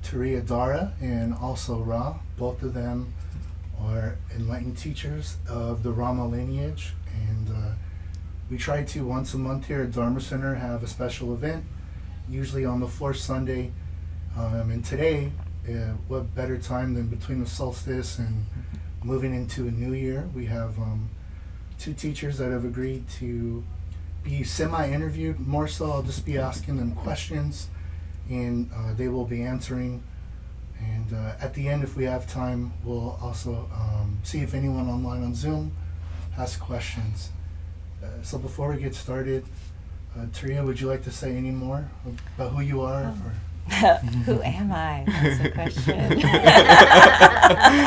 Turiya Dhara and also Ra. Both of them are enlightened teachers of the Rama lineage, and we try to once a month here at Dharma Center have a special event, usually on the fourth Sunday. And today, what better time than between the solstice and moving into a new year? We have two teachers that have agreed to be semi-interviewed. More so, I'll just be asking them questions, and they will be answering. And at the end, if we have time, we'll also see if anyone online on Zoom has questions. So before we get started, Turiya, would you like to say any more about who you are? Who am I? That's the question.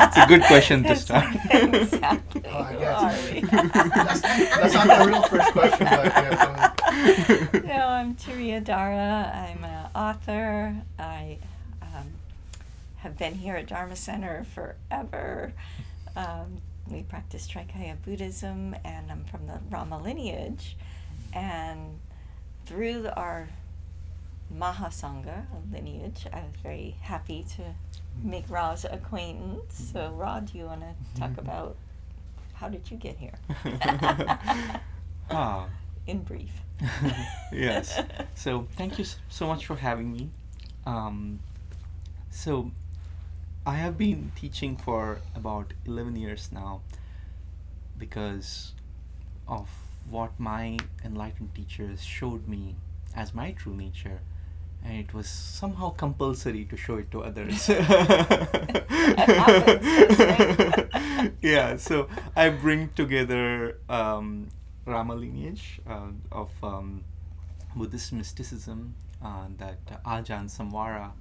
It's a good question to start. Exactly. I Who guess. are we? That's not the real first question, but yeah. No, I'm Turiya Dhara. I'm an author. I have been here at Dharma Center forever. We practice Trikaya Buddhism, and I'm from the Rama lineage. And through our Mahasangha lineage, I was very happy to make Ra's acquaintance. So, Ra, do you want to talk about how did you get here? In brief. Yes. So thank you so much for having me. So I have been teaching for about 11 years now because of what my enlightened teachers showed me as my true nature, and it was somehow compulsory to show it to others. Yeah, so I bring together Rama lineage of Buddhist mysticism that Ajahn Samvara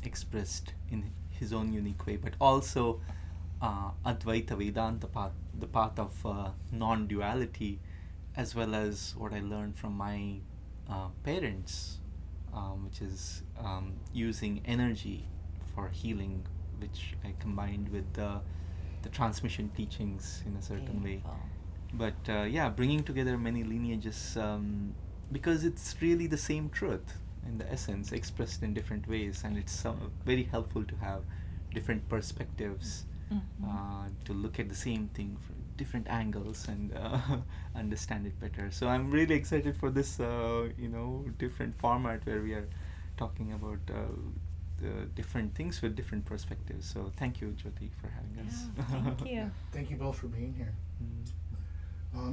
expressed in his own unique way, but also Advaita Vedanta path, the path of non-duality, as well as what I learned from my parents, which is using energy for healing, which I combined with the transmission teachings in a certain Beautiful. way. But yeah, bringing together many lineages because it's really the same truth in the essence expressed in different ways, and it's very helpful to have different perspectives to look at the same thing from different angles and understand it better. So I'm really excited for this different format where we are talking about the different things with different perspectives. So thank you, Jyoti, for having us. Thank you. Thank you both for being here.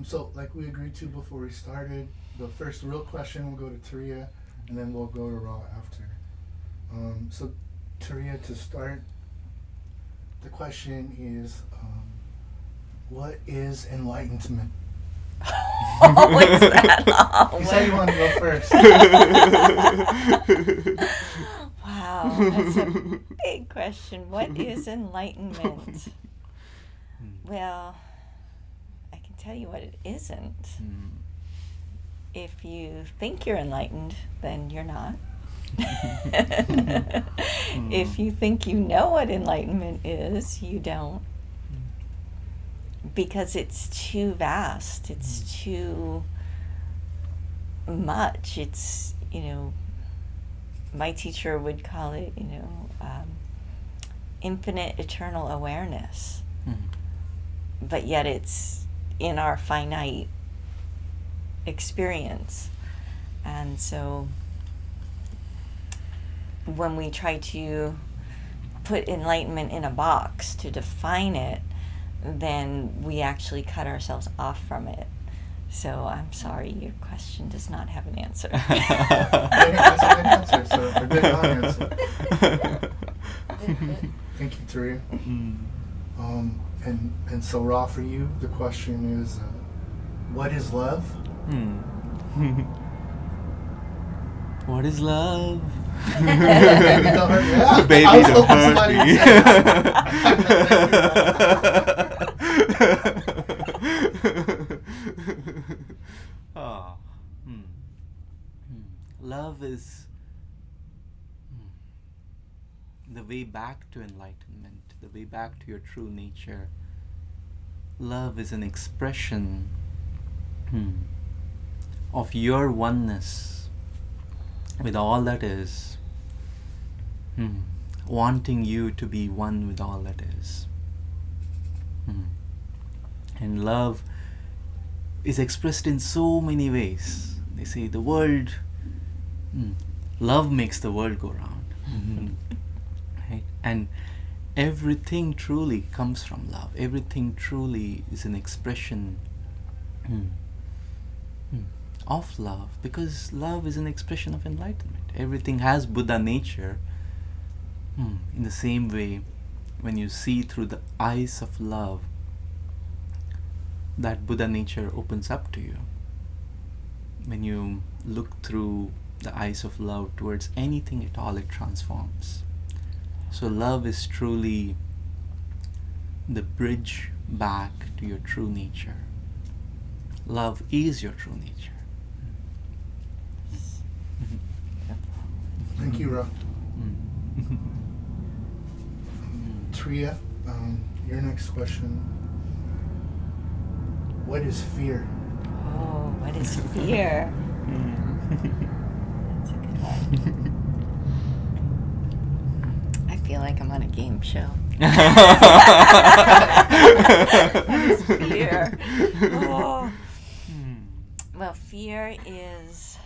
So like we agreed to before we started, the first real question will go to Turiya, and then we'll go to Ra after. So Turiya, to start, the question is, what is enlightenment? What is that? You said you wanted to go first. Wow, that's a big question. What is enlightenment? Well, I can tell you what it isn't. If you think you're enlightened, then you're not. If you think you know what enlightenment is, you don't. Because it's too vast, it's too much. It's, my teacher would call it, infinite eternal awareness. But yet it's in our finite experience. And so when we try to put enlightenment in a box to define it, then we actually cut ourselves off from it. So I'm sorry, your question does not have an answer. That's a good answer, so a good non-answer. Thank you, Turiya. And so Ra, for you, the question is, what is love? What is love? Baby, don't hurt me. Yeah, Baby, I was don't hoping hurt somebody would me. Love is the way back to enlightenment, the way back to your true nature. Love is an expression of your oneness with all that is, wanting you to be one with all that is. And love is expressed in so many ways. They say the world, love makes the world go round. Right? And everything truly comes from love. Everything truly is an expression of love, because love is an expression of enlightenment. Everything has Buddha nature. In the same way, when you see through the eyes of love, that Buddha nature opens up to you. When you look through the eyes of love towards anything at all, it transforms. So love is truly the bridge back to your true nature. Love is your true nature. Thank you, Ra. Turiya, your next question. What is fear? Oh, what is fear? That's a good one. I feel like I'm on a game show. What is fear? Oh. Well, fear is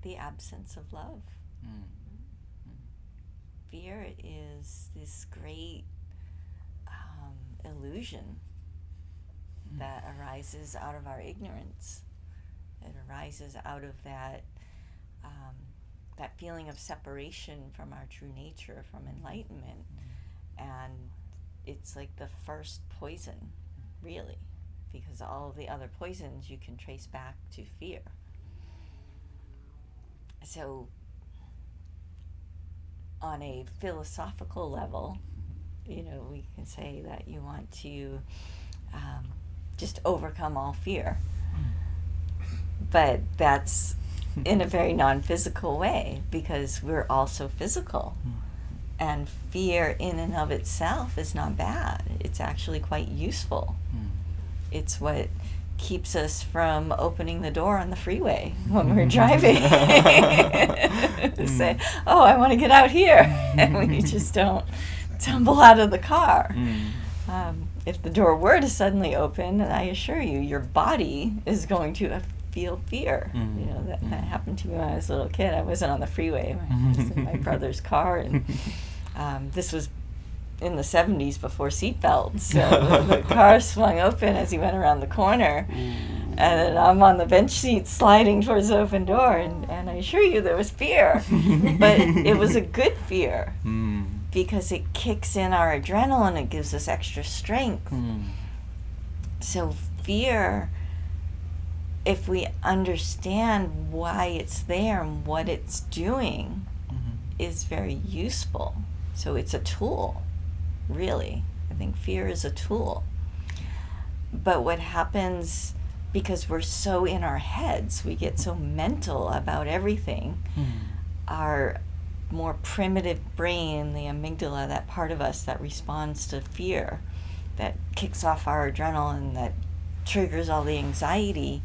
the absence of love. Fear is this great illusion that arises out of our ignorance. It arises out of that that feeling of separation from our true nature, from enlightenment, and it's like the first poison, really, because all of the other poisons you can trace back to fear. So on a philosophical level, we can say that you want to just overcome all fear. But that's in a very non-physical way, because we're also physical. And fear in and of itself is not bad. It's actually quite useful. It's what keeps us from opening the door on the freeway when we're driving. Say, oh, I want to get out here. And we just don't tumble out of the car. If the door were to suddenly open, I assure you, your body is going to feel fear. That happened to me when I was a little kid. I wasn't on the freeway. I was in my brother's car, and this was in the 70s before seatbelts. So the car swung open as he went around the corner, and then I'm on the bench seat sliding towards the open door, and I assure you there was fear. But it was a good fear, because it kicks in our adrenaline, it gives us extra strength. So fear, if we understand why it's there and what it's doing, is very useful. So it's a tool, really. I think fear is a tool. But what happens, because we're so in our heads, we get so mental about everything, our more primitive brain, the amygdala, that part of us that responds to fear, that kicks off our adrenaline, that triggers all the anxiety,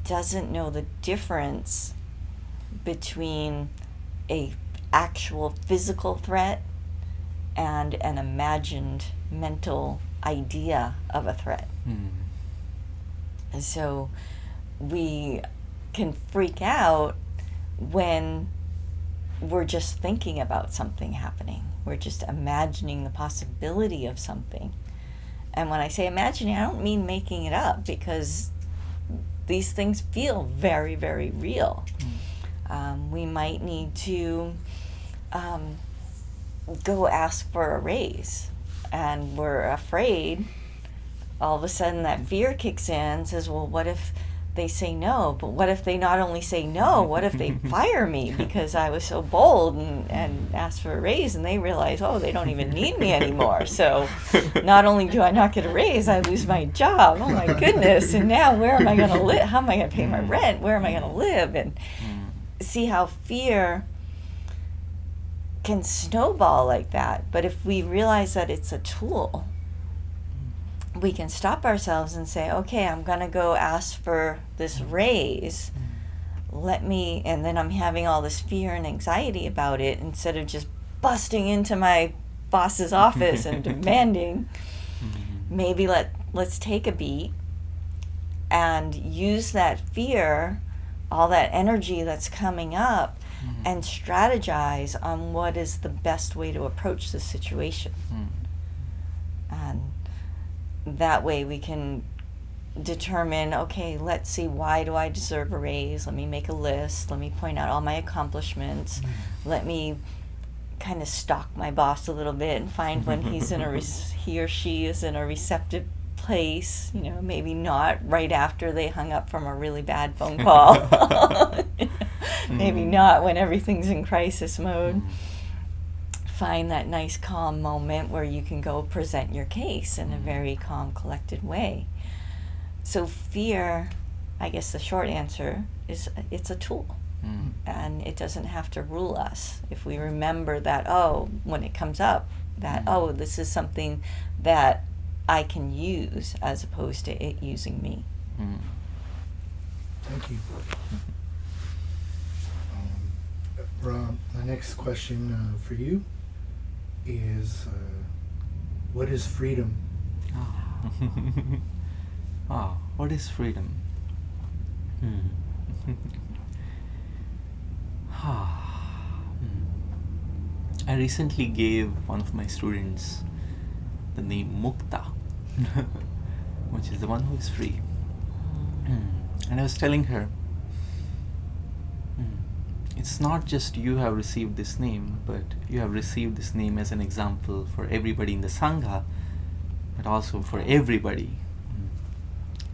doesn't know the difference between a actual physical threat and an imagined mental idea of a threat. And so we can freak out when we're just thinking about something happening. We're just imagining the possibility of something. And when I say imagining, I don't mean making it up, because these things feel very, very real. We might need to go ask for a raise, and we're afraid. All of a sudden that fear kicks in, says, well, what if they say no? But what if they not only say no, what if they fire me because I was so bold and asked for a raise, and they realize, oh, they don't even need me anymore. So not only do I not get a raise, I lose my job. Oh my goodness. And now where am I going to live? How am I going to pay my rent? Where am I going to live? And see how fear can snowball like that. But if we realize that it's a tool, we can stop ourselves and say, okay, I'm going to go ask for this raise. and then I'm having all this fear and anxiety about it, instead of just busting into my boss's office and demanding. Maybe let's take a beat and use that fear, all that energy that's coming up, and strategize on what is the best way to approach the situation. And that way we can determine, okay, let's see, why do I deserve a raise? Let me make a list. Let me point out all my accomplishments. Let me kind of stalk my boss a little bit and find when he or she is in a receptive place. Maybe not right after they hung up from a really bad phone call. Maybe not when everything's in crisis mode. Find that nice calm moment where you can go present your case in a very calm, collected way. So fear, I guess the short answer is, it's a tool. And it doesn't have to rule us. If we remember that, when it comes up, that, this is something that I can use, as opposed to it using me. Thank you. Rob, the next question for you is, what is freedom? What is freedom? I recently gave one of my students the name Mukta, which is the one who is free. And I was telling her, it's not just you have received this name, but you have received this name as an example for everybody in the Sangha, but also for everybody.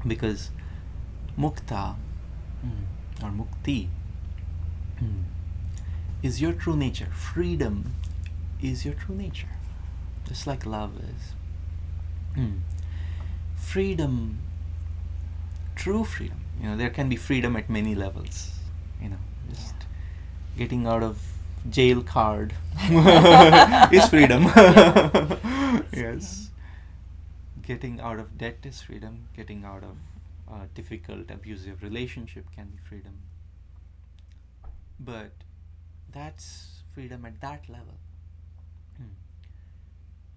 Because Mukta, or Mukti, is your true nature. Freedom is your true nature, just like love is. Freedom, true freedom, there can be freedom at many levels. Just getting out of jail card is freedom. Yes. Getting out of debt is freedom. Getting out of a difficult, abusive relationship can be freedom. But that's freedom at that level.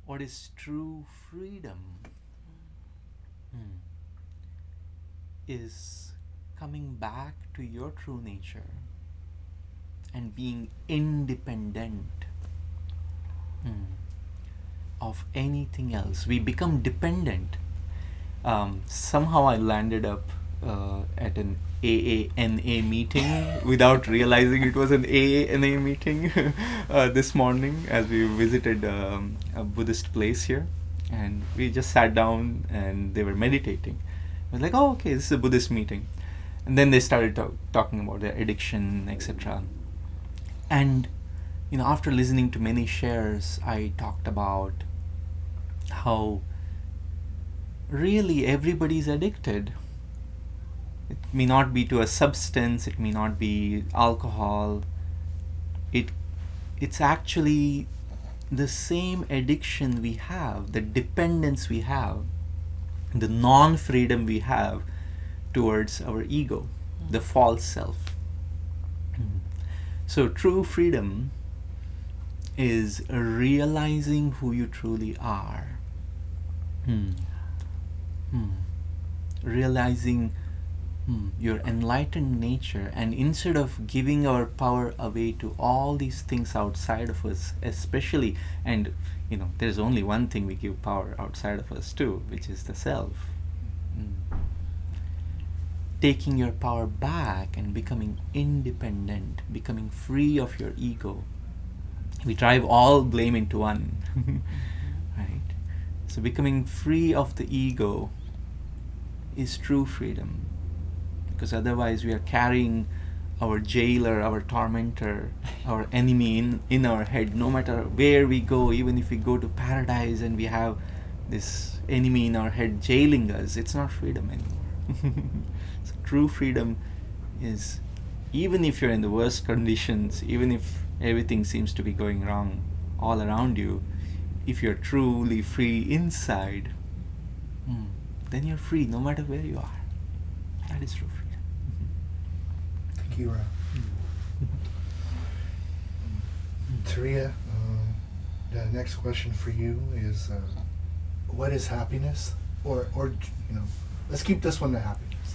What is true freedom is coming back to your true nature and being independent of anything else. We become dependent. Somehow I landed up at an AANA meeting without realizing it was an AANA meeting this morning, as we visited a Buddhist place here, and we just sat down and they were meditating. I was like, okay, this is a Buddhist meeting. And then they started talking about their addiction, etc. And after listening to many shares, I talked about how really everybody's addicted. It may not be to a substance, it may not be alcohol. It's actually the same addiction we have, the dependence we have, the non-freedom we have towards our ego, the false self. So true freedom is realizing who you truly are. Realizing your enlightened nature, and instead of giving our power away to all these things outside of us, especially, and there's only one thing we give power outside of us too, which is the self. Taking your power back and becoming independent, becoming free of your ego. We drive all blame into one. Right? So becoming free of the ego is true freedom. Because otherwise we are carrying our jailer, our tormentor, our enemy in our head. No matter where we go, even if we go to paradise and we have this enemy in our head jailing us, it's not freedom anymore. So true freedom is, even if you're in the worst conditions, even if everything seems to be going wrong all around you, if you're truly free inside, then you're free no matter where you are. That is true freedom. Thank you, Ra. Turiya, the next question for you is, what is happiness? Or let's keep this one to happiness.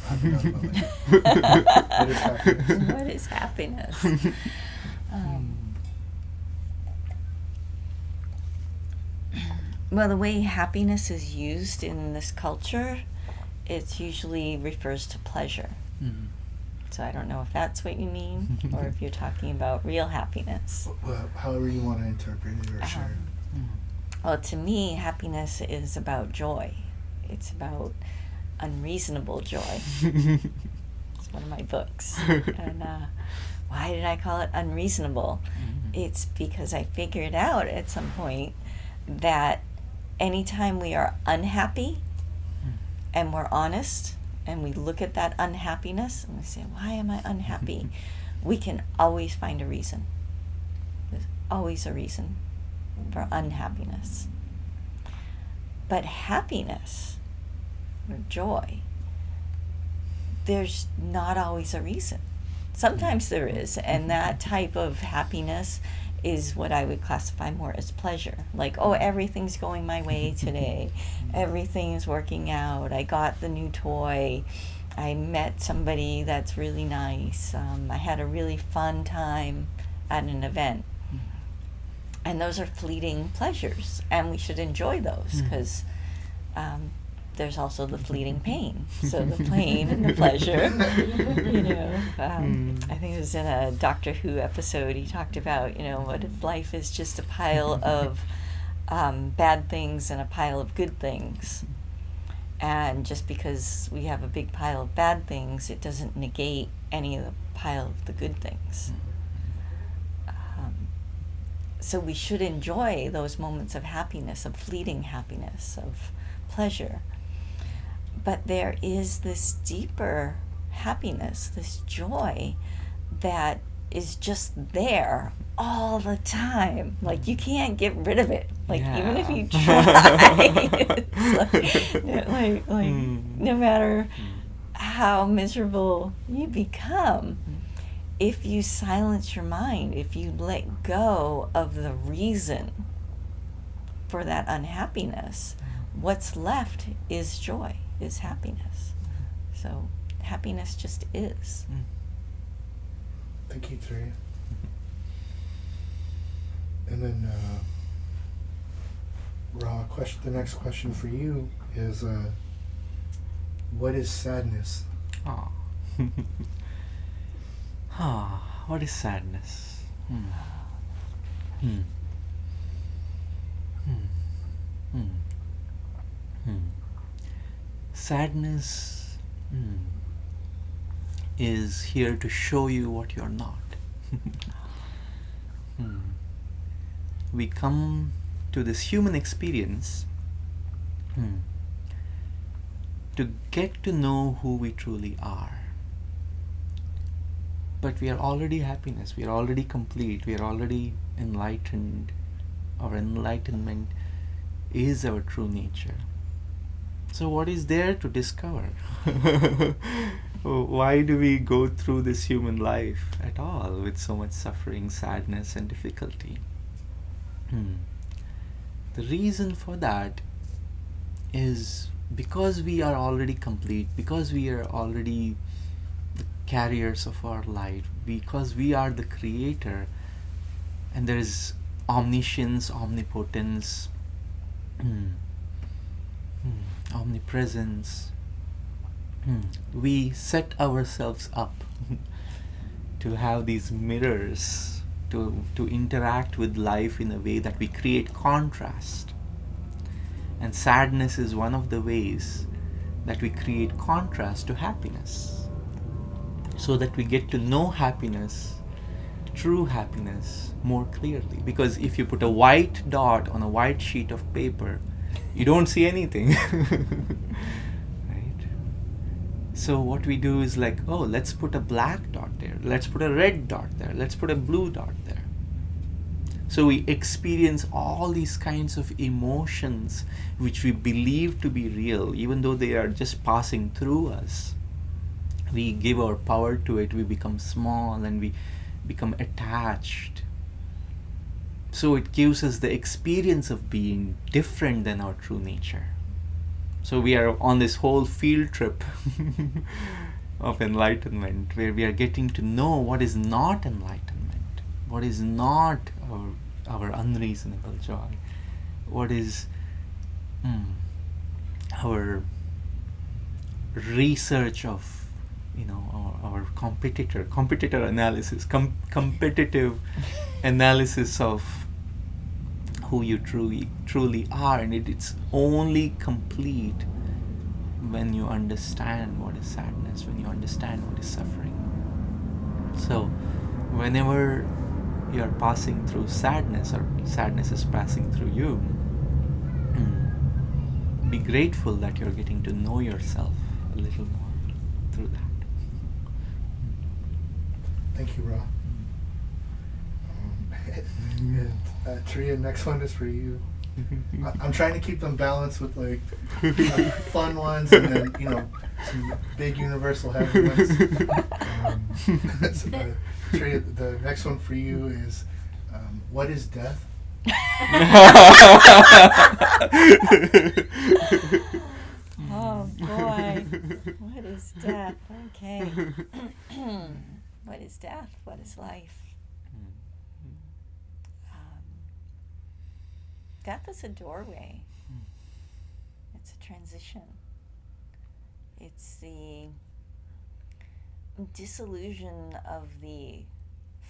What is happiness? What is happiness? Well, the way happiness is used in this culture, it usually refers to pleasure. So I don't know if that's what you mean, or if you're talking about real happiness. Well, however you want to interpret it or share it. Well, to me, happiness is about joy. It's about unreasonable joy. It's one of my books. And why did I call it unreasonable? It's because I figured out at some point that anytime we are unhappy and we're honest and we look at that unhappiness and we say, why am I unhappy? We can always find a reason. There's always a reason for unhappiness. But happiness or joy, there's not always a reason. Sometimes there is, and that type of happiness is what I would classify more as pleasure. Like, oh, everything's going my way today. Everything is working out. I got the new toy. I met somebody that's really nice. I had a really fun time at an event. And those are fleeting pleasures, and we should enjoy those because there's also the fleeting pain. So the pain and the pleasure, I think it was in a Doctor Who episode, he talked about, what if life is just a pile of bad things and a pile of good things. And just because we have a big pile of bad things, it doesn't negate any of the pile of the good things. So we should enjoy those moments of happiness, of fleeting happiness, of pleasure. But there is this deeper happiness, this joy that is just there all the time. Like, you can't get rid of it. Like, even if you try, it's like no matter how miserable you become, if you silence your mind, if you let go of the reason for that unhappiness, what's left is joy, is happiness. So happiness just is. Thank you, Turiya. And then, Ra, the next question for you is, what is sadness? What is sadness? Sadness is here to show you what you're not. We come to this human experience to get to know who we truly are. But we are already happiness, we are already complete, we are already enlightened. Our enlightenment is our true nature. So what is there to discover? Why do we go through this human life at all with so much suffering, sadness, and difficulty? The reason for that is because we are already complete, because we are already the carriers of our life, because we are the creator, and there is omniscience, omnipotence, omnipresence. We set ourselves up to have these mirrors, to interact with life in a way that we create contrast. And sadness is one of the ways that we create contrast to happiness, so that we get to know happiness, true happiness, more clearly. Because if you put a white dot on a white sheet of paper, you don't see anything. Right? So what we do is like, oh, let's put a black dot there, let's put a red dot there, let's put a blue dot there. So we experience all these kinds of emotions which we believe to be real, even though they are just passing through us. we give our power to it, we become small and we become attached. So it gives us the experience of being different than our true nature. So we are on this whole field trip of enlightenment, where we are getting to know what is not enlightenment, what is not our unreasonable joy, what is our research of, our competitor analysis, competitive analysis of who you truly are, and it's only complete when you understand what is sadness, when you understand what is suffering. So whenever you are passing through sadness, or sadness is passing through you, be grateful that you're getting to know yourself a little more through that. Thank you, Ra. And Turiya, next one is for you. I'm trying to keep them balanced with like fun ones and then some big universal heavy ones. Turiya, the next one for you is what is death? Oh boy, what is death? Okay. What is death? What is life? Death is a doorway. It's a transition. It's the dissolution of the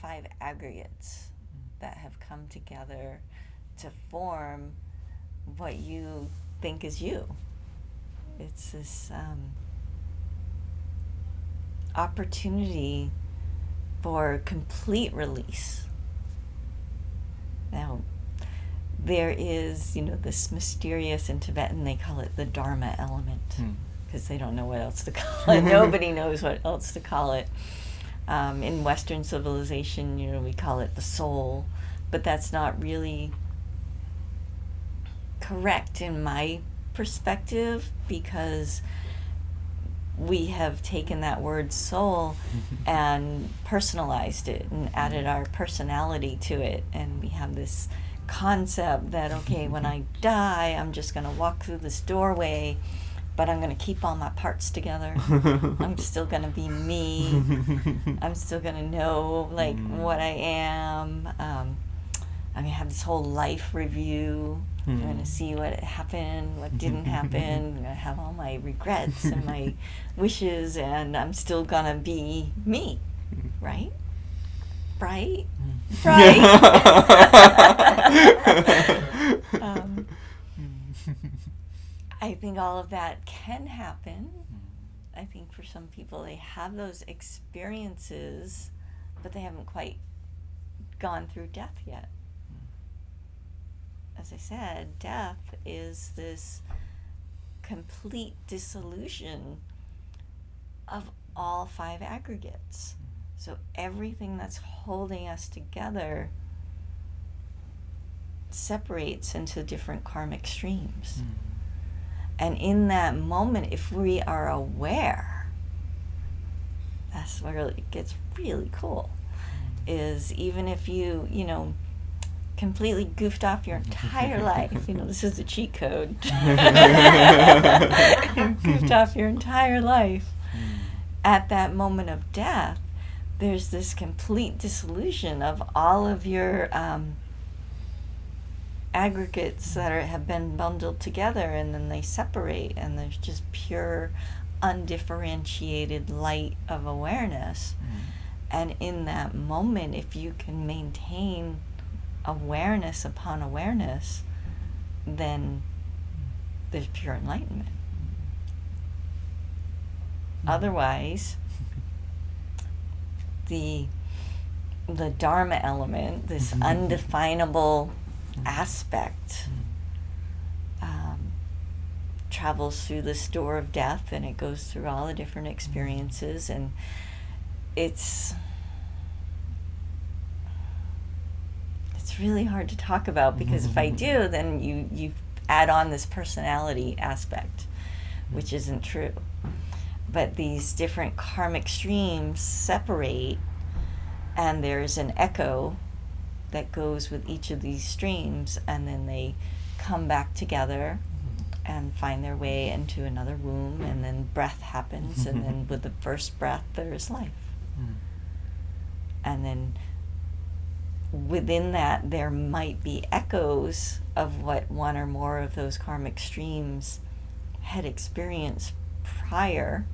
5 aggregates that have come together to form what you think is you. It's this opportunity for complete release. Now, there is, this mysterious, in Tibetan they call it the Dharma element, because they don't know what else to call it. Nobody knows what else to call it. In Western civilization, we call it the soul, but that's not really correct in my perspective, because we have taken that word soul and personalized it and added our personality to it, and we have this concept that, okay, when I die, I'm just going to walk through this doorway, but I'm going to keep all my parts together. I'm still going to be me. I'm still going to know what I am. I'm going to have this whole life review. I'm going to see what happened, what didn't happen. I'm going to have all my regrets and my wishes, and I'm still going to be me, right? Right? Right. I think all of that can happen. I think for some people they have those experiences, but they haven't quite gone through death yet. As I said, death is this complete dissolution of all 5 aggregates. So everything that's holding us together separates into different karmic streams. And in that moment, if we are aware, that's where it gets really cool, is even if you, completely goofed off your entire life, this is the cheat code, goofed off your entire life, at that moment of death, there's this complete dissolution of all of your aggregates that have been bundled together, and then they separate, and there's just pure, undifferentiated light of awareness. And in that moment, if you can maintain awareness upon awareness, then there's pure enlightenment. Otherwise, the Dharma element, this undefinable aspect, travels through this door of death, and it goes through all the different experiences, and it's really hard to talk about, because if I do, then you add on this personality aspect, which isn't true. but these different karmic streams separate, and there's an echo that goes with each of these streams, and then they come back together and find their way into another womb, and then breath happens, and then with the first breath there is life. And then within that there might be echoes of what one or more of those karmic streams had experienced prior,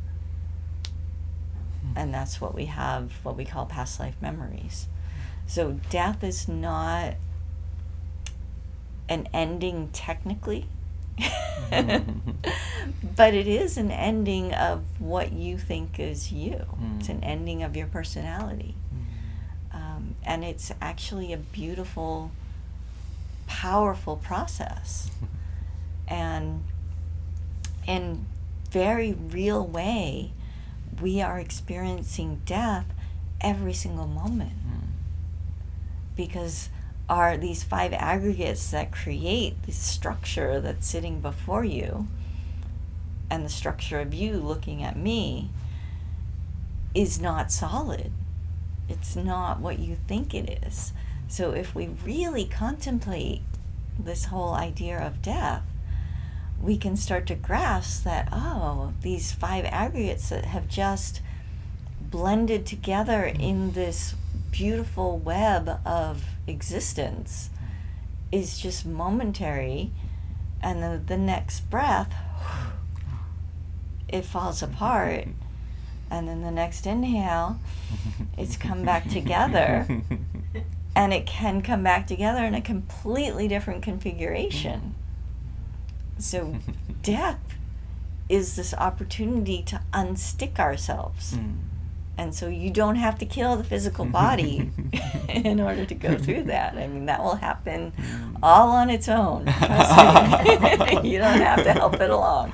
and that's what we have, what we call past life memories. So death is not an ending technically, but it is an ending of what you think is you. It's an ending of your personality. And it's actually a beautiful, powerful process. And in very real way, we are experiencing death every single moment. Because these 5 aggregates that create this structure that's sitting before you, and the structure of you looking at me, is not solid. It's not what you think it is. So if we really contemplate this whole idea of death, we can start to grasp that, oh, these 5 aggregates that have just blended together in this beautiful web of existence is just momentary, and the next breath, it falls apart, and then the next inhale, it's come back together, and it can come back together in a completely different configuration. So death is this opportunity to unstick ourselves. And so you don't have to kill the physical body in order to go through that. I mean, that will happen all on its own. Trust me. You don't have to help it along.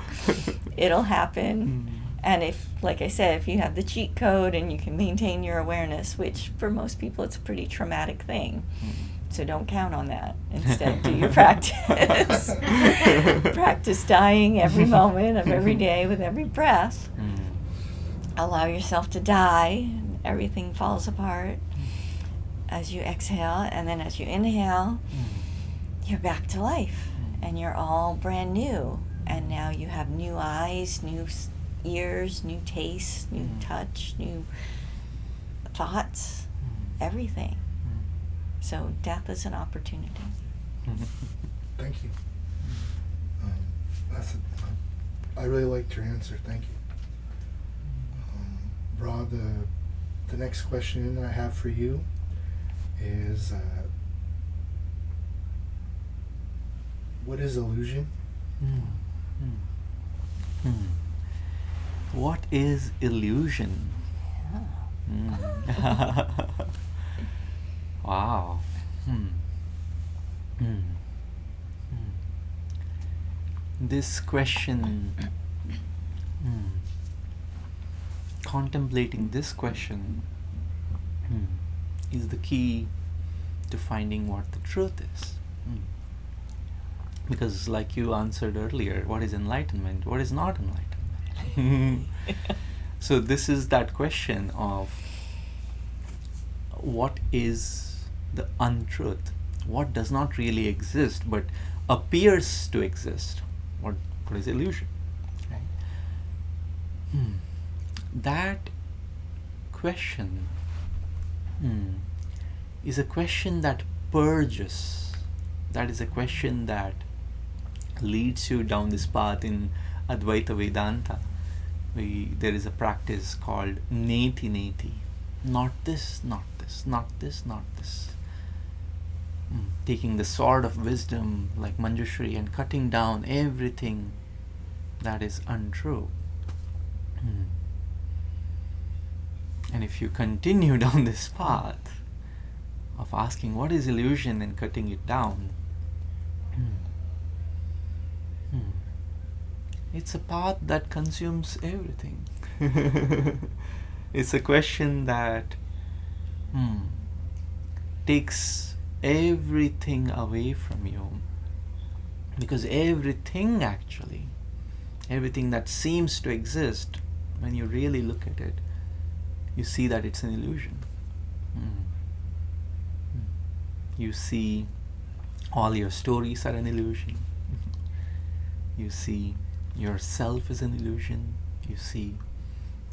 It'll happen. And if, like I said, if you have the cheat code and you can maintain your awareness, which for most people it's a pretty traumatic thing, so don't count on that. Instead, do your practice. Practice dying every moment of every day with every breath. Allow yourself to die. Everything falls apart as you exhale, and then as you inhale, you're back to life, and you're all brand new. And now you have new eyes, new ears, new taste, new touch, new thoughts, everything. So death is an opportunity. Thank you. I really liked your answer. Thank you. Ra, the next question I have for you is, what is illusion? What is illusion? Wow. This question, contemplating this question is the key to finding what the truth is. Because like you answered earlier, what is enlightenment? What is not enlightenment? So this is that question of what is the untruth? What does not really exist but appears to exist? What is illusion? Right? That question is a question that purges. That is a question that leads you down this path in Advaita Vedanta. There is a practice called neti neti. Not this, not this, not this, not this. Taking the sword of wisdom like Manjushri and cutting down everything that is untrue. And if you continue down this path of asking what is illusion and cutting it down, it's a path that consumes everything. It's a question that takes everything away from you. Because everything that seems to exist when you really look at it, you see that it's an illusion. You see all your stories are an illusion. You see yourself is an illusion. You see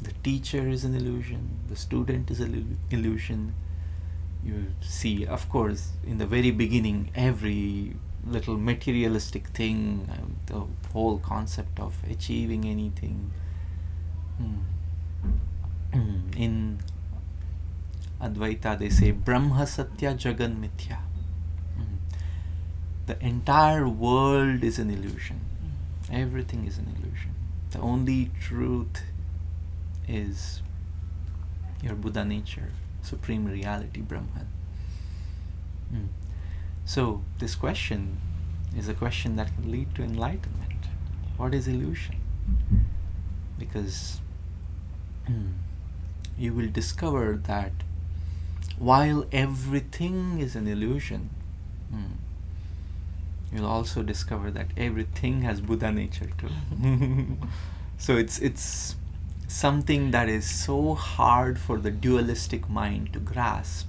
the teacher is an illusion. The student is an illusion. You see, of course, in the very beginning, every little materialistic thing, the whole concept of achieving anything. In Advaita, they say Brahma Satya Jagan Mithya. The entire world is an illusion. Everything is an illusion. The only truth is your Buddha nature, supreme reality, Brahman. So this question is a question that can lead to enlightenment. What is illusion? Because you will discover that while everything is an illusion, you'll also discover that everything has Buddha nature too. So it's something that is so hard for the dualistic mind to grasp.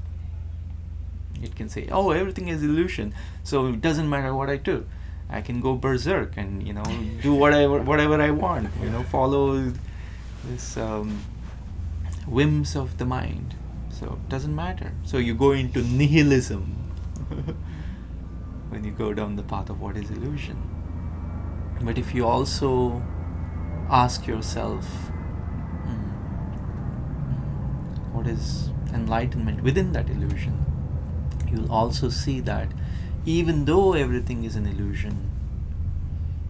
It can say, oh, everything is illusion, so it doesn't matter what I do. I can go berserk and, do whatever I want, follow this whims of the mind. So it doesn't matter. So you go into nihilism when you go down the path of what is illusion. But if you also ask yourself, what is enlightenment within that illusion, you'll also see that even though everything is an illusion,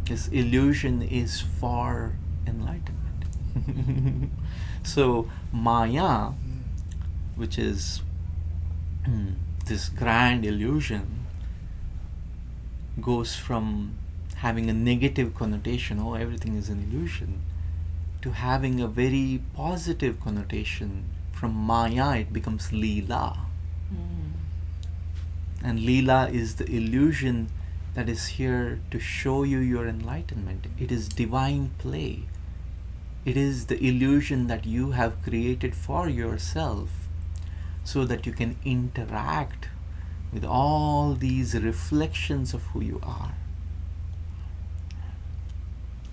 this illusion is for enlightenment. So Maya, which is this grand illusion, goes from having a negative connotation, oh, everything is an illusion, to having a very positive connotation. From Maya, it becomes Leela. And Leela is the illusion that is here to show you your enlightenment. It is divine play. It is the illusion that you have created for yourself so that you can interact with all these reflections of who you are.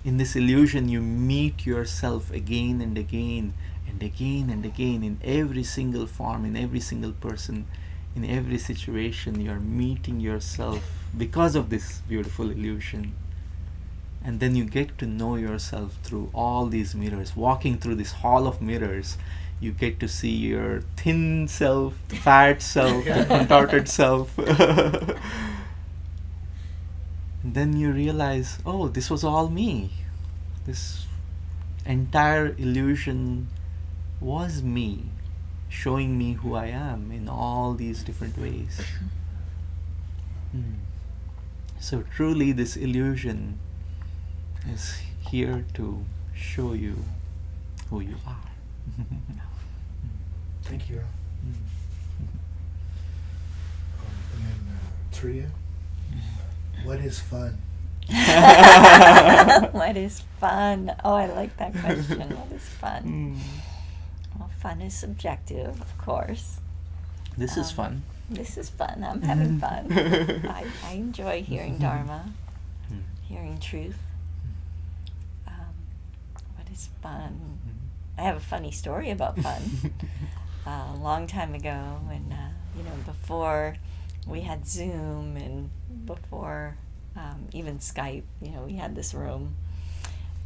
In this illusion, you meet yourself again and again and again and again in every single form, in every single person, in every situation. You are meeting yourself because of this beautiful illusion. And then you get to know yourself through all these mirrors. Walking through this hall of mirrors, you get to see your thin self, the fat self, the contorted self. And then you realize, oh, this was all me. This entire illusion was me, showing me who I am in all these different ways. So truly this illusion is here to show you who you are. Thank you. And then Turiya, what is fun? What is fun? Oh, I like that question. What is fun? Well, fun is subjective, of course. This is fun. This is fun. I'm having fun. I enjoy hearing Dharma, hearing truth. What is fun? I have a funny story about fun. A long time ago when, before we had Zoom and before even Skype, we had this room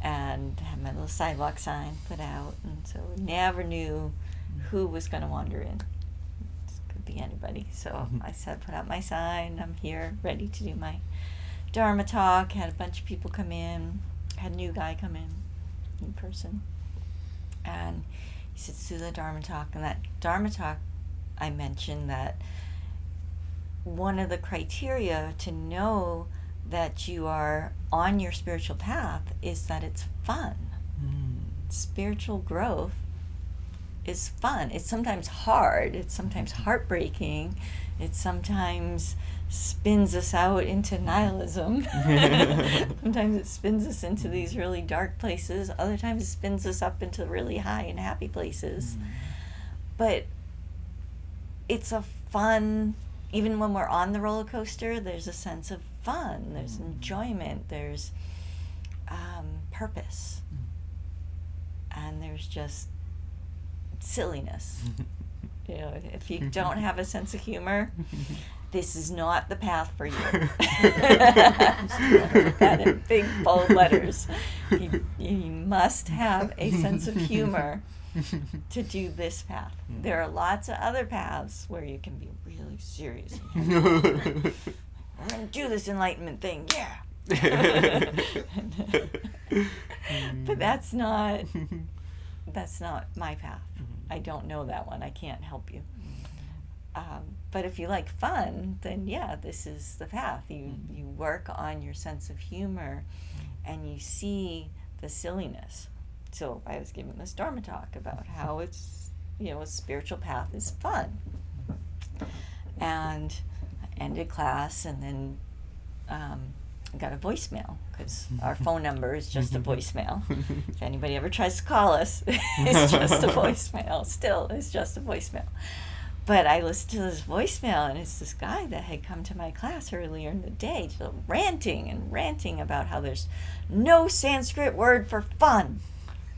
and had my little sidewalk sign put out, and so we never knew who was going to wander in. It could be anybody. So I said, put out my sign, I'm here, ready to do my Dharma talk. Had a bunch of people come in, had a new guy come in person, and he sits through the Dharma talk. And that Dharma talk, I mentioned that one of the criteria to know that you are on your spiritual path is that it's fun. Spiritual growth is fun. It's sometimes hard. It's sometimes heartbreaking. It sometimes spins us out into nihilism. Sometimes it spins us into these really dark places. Other times it spins us up into really high and happy places. But it's a fun, even when we're on the roller coaster, there's a sense of fun, there's enjoyment, there's purpose, and there's just silliness. You know, if you don't have a sense of humor, this is not the path for you. That in big bold letters. You must have a sense of humor to do this path. There are lots of other paths where you can be really serious. We're going to do this enlightenment thing, yeah. But that's not my path. I don't know that one. I can't help you. But if you like fun, then yeah, this is the path. You work on your sense of humor, and you see the silliness. So I was giving this Dharma talk about how it's, a spiritual path is fun. And I ended class, and then I got a voicemail, because our phone number is just a voicemail. If anybody ever tries to call us, it's just a voicemail. Still, it's just a voicemail. But I listened to this voicemail, and it's this guy that had come to my class earlier in the day, just ranting about how there's no Sanskrit word for fun.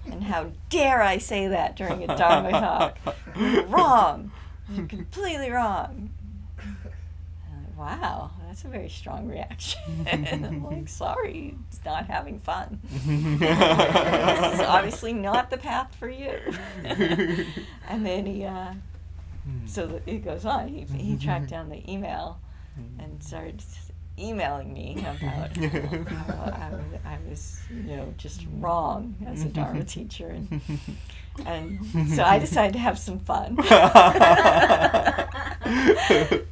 And how dare I say that during a Dharma talk? You're wrong. You're completely wrong. And I'm like, wow, that's a very strong reaction. I'm like, sorry, it's not having fun. This is obviously not the path for you. And then he goes on. He tracked down the email and started emailing me about how I was, just wrong as a Dharma teacher, and so I decided to have some fun,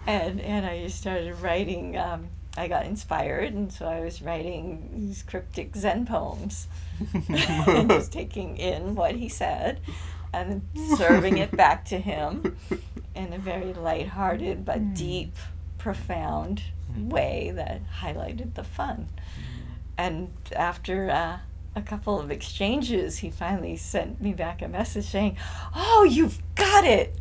and I just started writing. I got inspired, and so I was writing these cryptic Zen poems, and just taking in what he said, and serving it back to him in a very lighthearted but deep, profound way that highlighted the fun. And after a couple of exchanges, he finally sent me back a message saying, "Oh, you've got it!"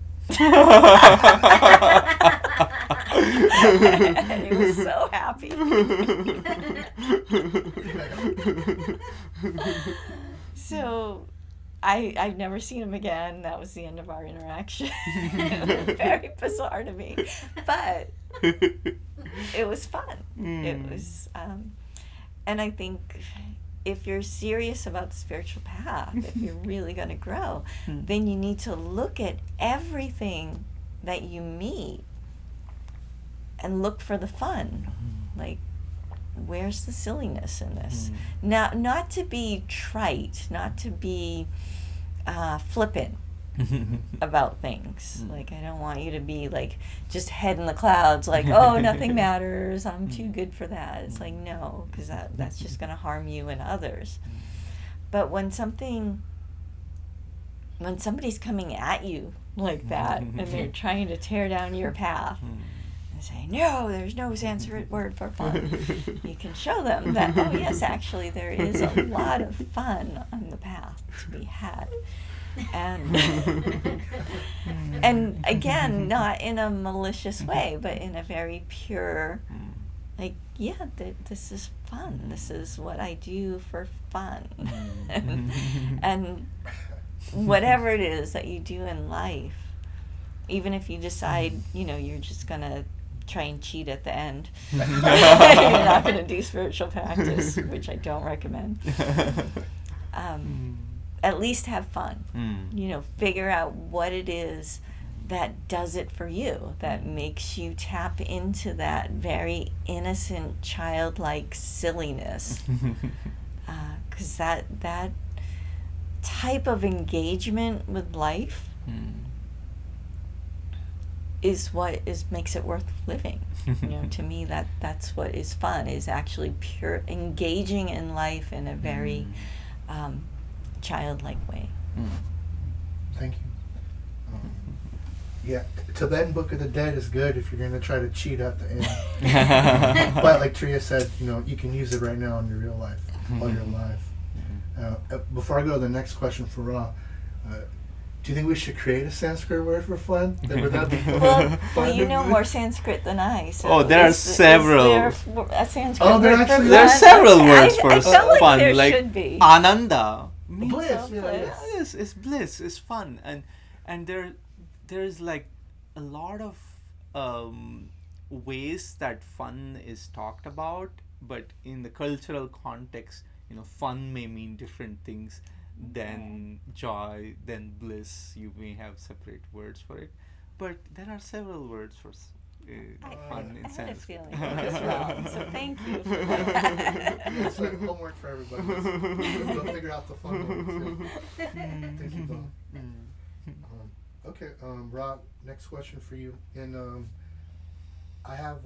And he was so happy. So I've never seen him again. That was the end of our interaction. Very bizarre to me, but it was fun. It was, and I think if you're serious about the spiritual path, if you're really going to grow, then you need to look at everything that you meet and look for the fun. Like, where's the silliness in this? Now, not to be trite, not to be flippant about things. Like, I don't want you to be like just head in the clouds, like, oh, nothing matters, I'm too good for that. It's like, no, because that's just going to harm you and others. But when somebody's coming at you like that, and they're trying to tear down your path, say, no, there's no Sanskrit word for fun. You can show them that, oh yes, actually there is a lot of fun on the path to be had. And again, not in a malicious way, but in a very pure, like, yeah, this is fun. This is what I do for fun. And whatever it is that you do in life, even if you decide, you're just going to try and cheat at the end. You're not going to do spiritual practice, which I don't recommend. At least have fun. Figure out what it is that does it for you, that makes you tap into that very innocent, childlike silliness. Because that type of engagement with life is what makes it worth living. To me, that's what is fun, is actually pure engaging in life in a very childlike way. Thank you. Yeah, Tibetan Book of the Dead is good if you're going to try to cheat at the end. But like Turiya said, you can use it right now in your real life while you're alive. Before I go to the next question for Ra, do you think we should create a Sanskrit word for fun? Would that be fun? Well, you know more Sanskrit than I. So Oh, there are several. Is there a Sanskrit Oh, there word for actually fun? There are several words for I felt fun, there like should be. Ananda means Bliss, bliss. Yes, it's bliss, it's fun, and there's like a lot of ways that fun is talked about, but in the cultural context, fun may mean different things than joy, than bliss. You may have separate words for it, but there are several words for fun in I had a Sanskrit. feeling it was wrong, so thank you for that. Yeah, it's like homework for everybody. Go figure out the fun ones. Thank you, Bob. Okay, Rob, next question for you. And I have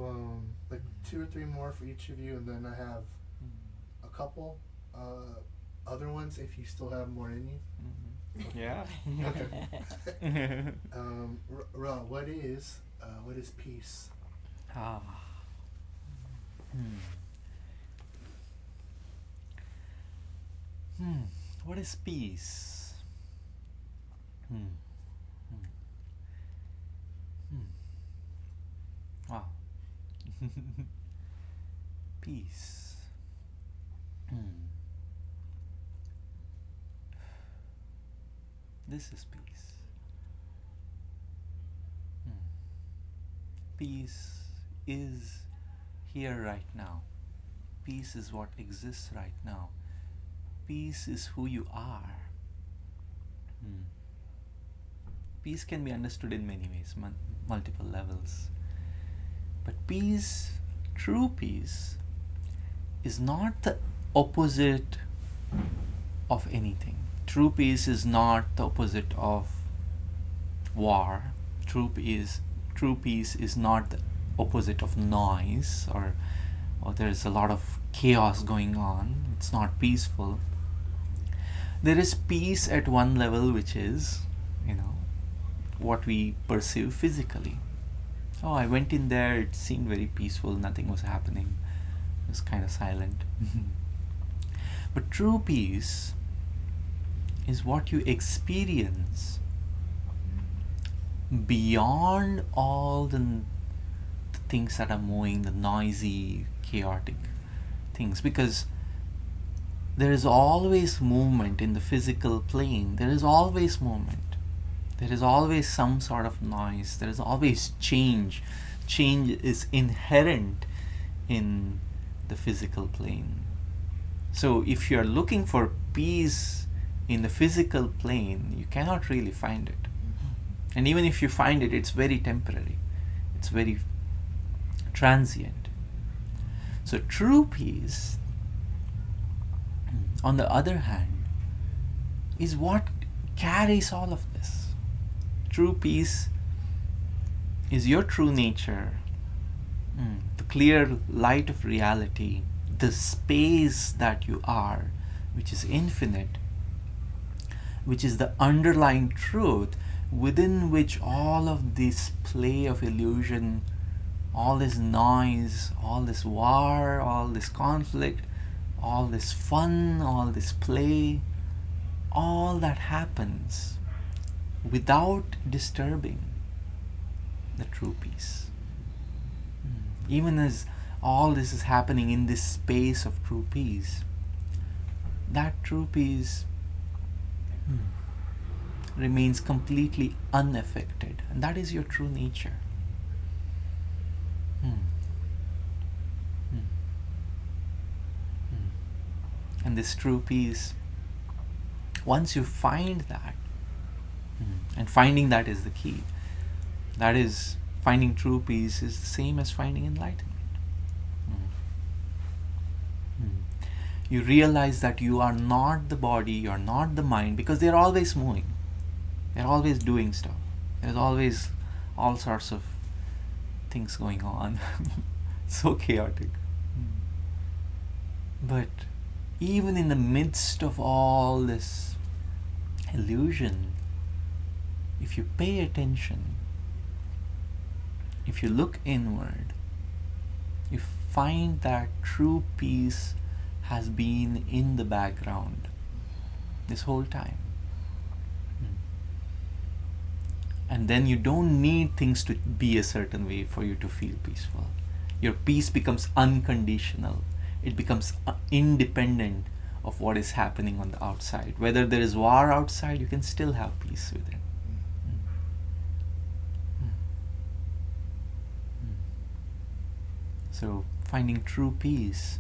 like 2 or 3 more for each of you, and then I have a couple other ones if you still have more in you. Yeah. Okay. Ra, what is peace? Ah. What is peace? Wow. Peace. This is peace. Peace is here right now. Peace is what exists right now. Peace is who you are. Peace can be understood in many ways, multiple levels. But peace, true peace, is not the opposite of anything. True peace is not the opposite of war. True peace is not the opposite of noise, or there's a lot of chaos going on. It's not peaceful. There is peace at one level, which is, what we perceive physically. Oh, I went in there, it seemed very peaceful, nothing was happening. It was kind of silent. But true peace is what you experience beyond all the things that are moving, the noisy, chaotic things. Because there is always movement in the physical plane. There is always movement. There is always some sort of noise. There is always change. Change is inherent in the physical plane. So if you are looking for peace in the physical plane, you cannot really find it. And even if you find it, it's very temporary. It's very transient. So true peace, on the other hand, is what carries all of this. True peace is your true nature, the clear light of reality, the space that you are, which is infinite, which is the underlying truth within which all of this play of illusion, all this noise, all this war, all this conflict, all this fun, all this play, all that happens without disturbing the true peace. Even as all this is happening in this space of true peace, that true peace remains completely unaffected, and that is your true nature. And this true peace, once you find that, and finding that is the key, that is, finding true peace is the same as finding enlightenment. You realize that you are not the body, you are not the mind, because they're always moving. They're always doing stuff. There's always all sorts of things going on. So chaotic. But even in the midst of all this illusion, if you pay attention, if you look inward, you find that true peace has been in the background this whole time. And then you don't need things to be a certain way for you to feel peaceful. Your peace becomes unconditional. It becomes independent of what is happening on the outside. Whether there is war outside, you can still have peace within. So finding true peace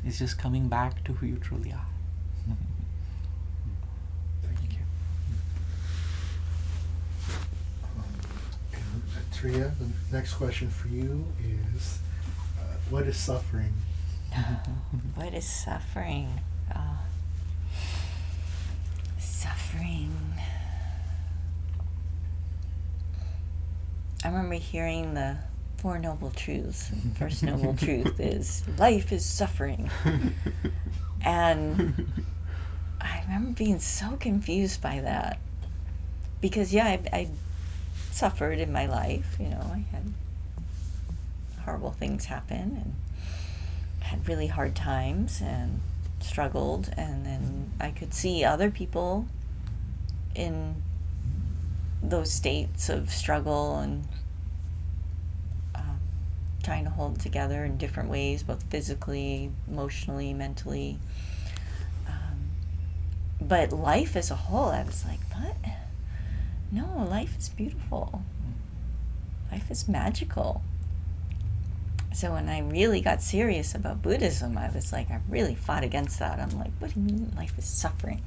is just coming back to who you truly are. Thank you. And Turiya, the next question for you is, what is suffering? What is suffering? Suffering. I remember hearing the Four Noble Truths. The first noble truth is life is suffering. And I remember being so confused by that. Because, yeah, I suffered in my life. You know, I had horrible things happen and had really hard times and struggled. And then I could see other people in those states of struggle and trying to hold together in different ways, both physically, emotionally, mentally. But life as a whole, I was like, what? No, life is beautiful. Life is magical. So when I really got serious about Buddhism, I was like, I really fought against that. I'm like, what do you mean life is suffering?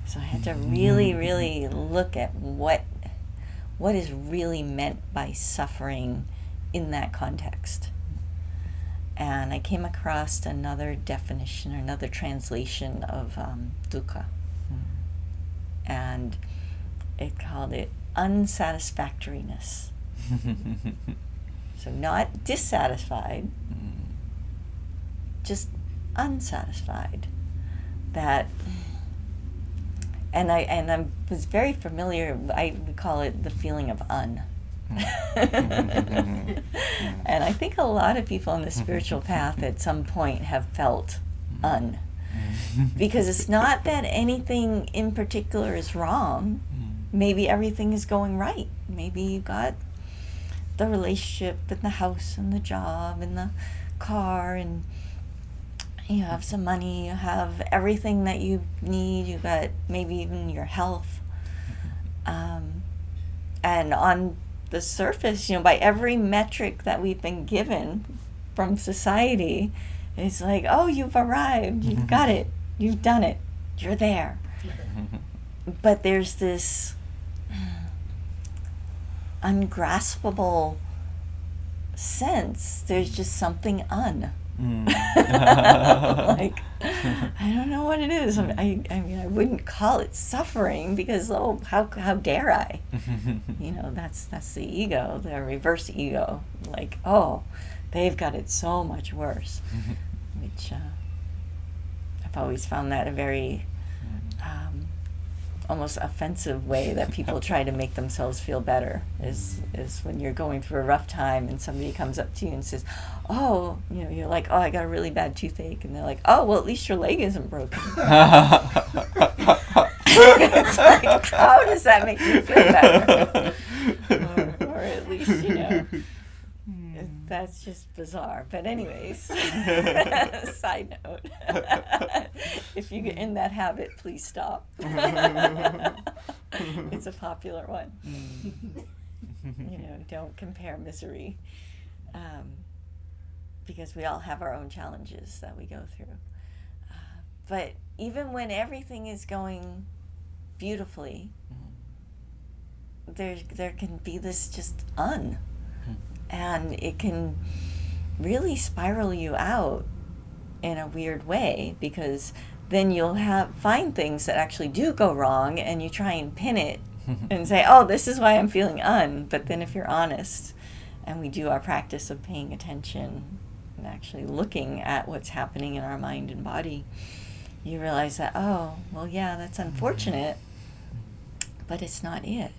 So I had to really, really look at what is really meant by suffering in that context. And I came across another definition or another translation of dukkha. And it called it unsatisfactoriness. So not dissatisfied, just unsatisfied. That, and I was very familiar. We call it the feeling of un. And I think a lot of people on the spiritual path at some point have felt un. Because it's not that anything in particular is wrong. Maybe everything is going right. Maybe you got the relationship and the house and the job and the car, and you have some money, you have everything that you need, you got maybe even your health. And on the surface, by every metric that we've been given from society, it's like, oh, you've arrived, you've got it, you've done it, you're there. But there's this ungraspable sense, there's just something like, I don't know what it is. I mean, I wouldn't call it suffering because, how dare I? That's the ego, the reverse ego. Like, they've got it so much worse. Which I've always found that a very almost offensive way that people try to make themselves feel better is when you're going through a rough time and somebody comes up to you and says, you're like, I got a really bad toothache, and they're like, well, at least your leg isn't broken. It's like, how does that make you feel better? or at least, that's just bizarre. But anyways, side note, if you get in that habit, please stop. It's a popular one. Don't compare misery, because we all have our own challenges that we go through. But even when everything is going beautifully, there can be this just and it can really spiral you out in a weird way, because then you'll find things that actually do go wrong, and you try and pin it and say, this is why I'm feeling but then if you're honest, and we do our practice of paying attention and actually looking at what's happening in our mind and body, you realize that, oh, well, yeah, that's unfortunate, but it's not it.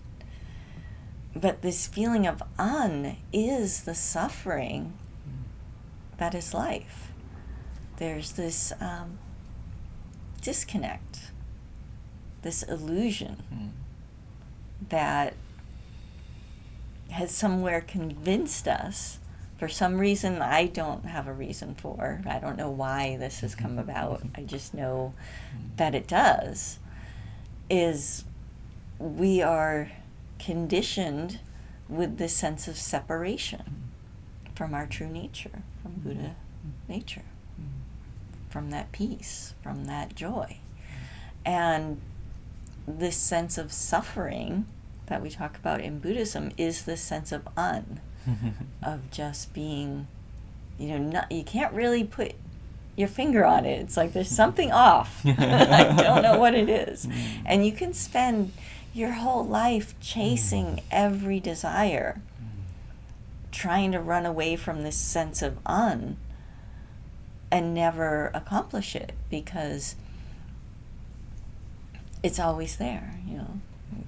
But this feeling of is the suffering that is life. There's this disconnect, this illusion that has somewhere convinced us, for some reason I don't have a reason for. I don't know why this has come about. I just know that it does. Is we are conditioned with this sense of separation from our true nature, from Buddha nature, from that peace, from that joy. And this sense of suffering that we talk about in Buddhism is this sense of of just being, you can't really put your finger on it. It's like there's something off. I don't know what it is. And you can spend your whole life chasing every desire, trying to run away from this sense of and never accomplish it, because it's always there.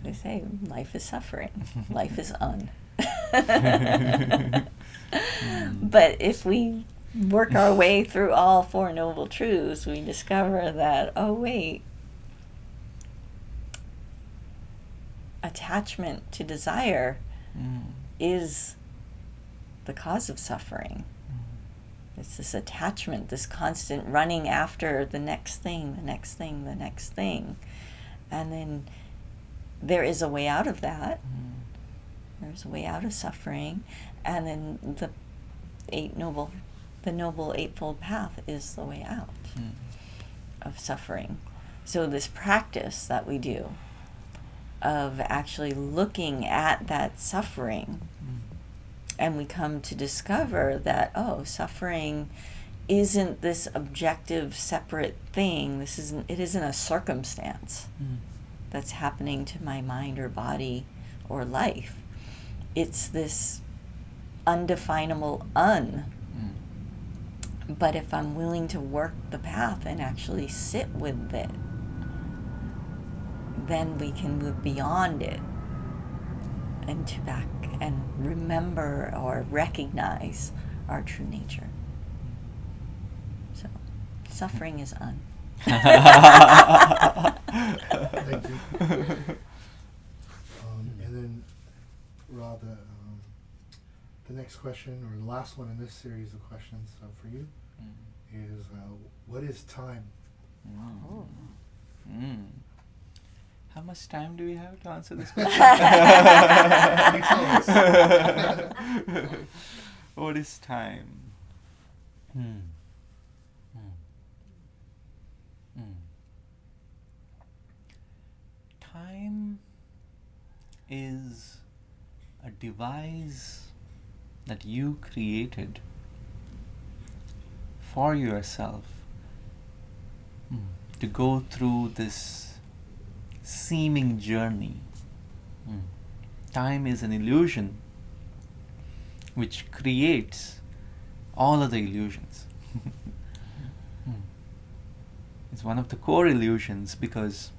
They say life is suffering, life is But if we work our way through all Four Noble Truths, we discover that, oh wait, attachment to desire is the cause of suffering. It's this attachment, this constant running after the next thing, the next thing, the next thing. And then there is a way out of that. There's a way out of suffering. And then the Noble Eightfold Path is the way out of suffering. So this practice that we do of actually looking at that suffering, and we come to discover that, suffering isn't this objective separate thing. It isn't a circumstance that's happening to my mind or body or life. It's this undefinable But if I'm willing to work the path and actually sit with it, then we can move beyond it and to back and remember or recognize our true nature. So, suffering is Thank you. And then, Ra, the next question, or the last one in this series of questions for you, is what is time? How much time do we have to answer this question? You tell us. What is time? Time is a device that you created for yourself to go through this seeming journey. Time is an illusion which creates all other illusions. It's one of the core illusions, because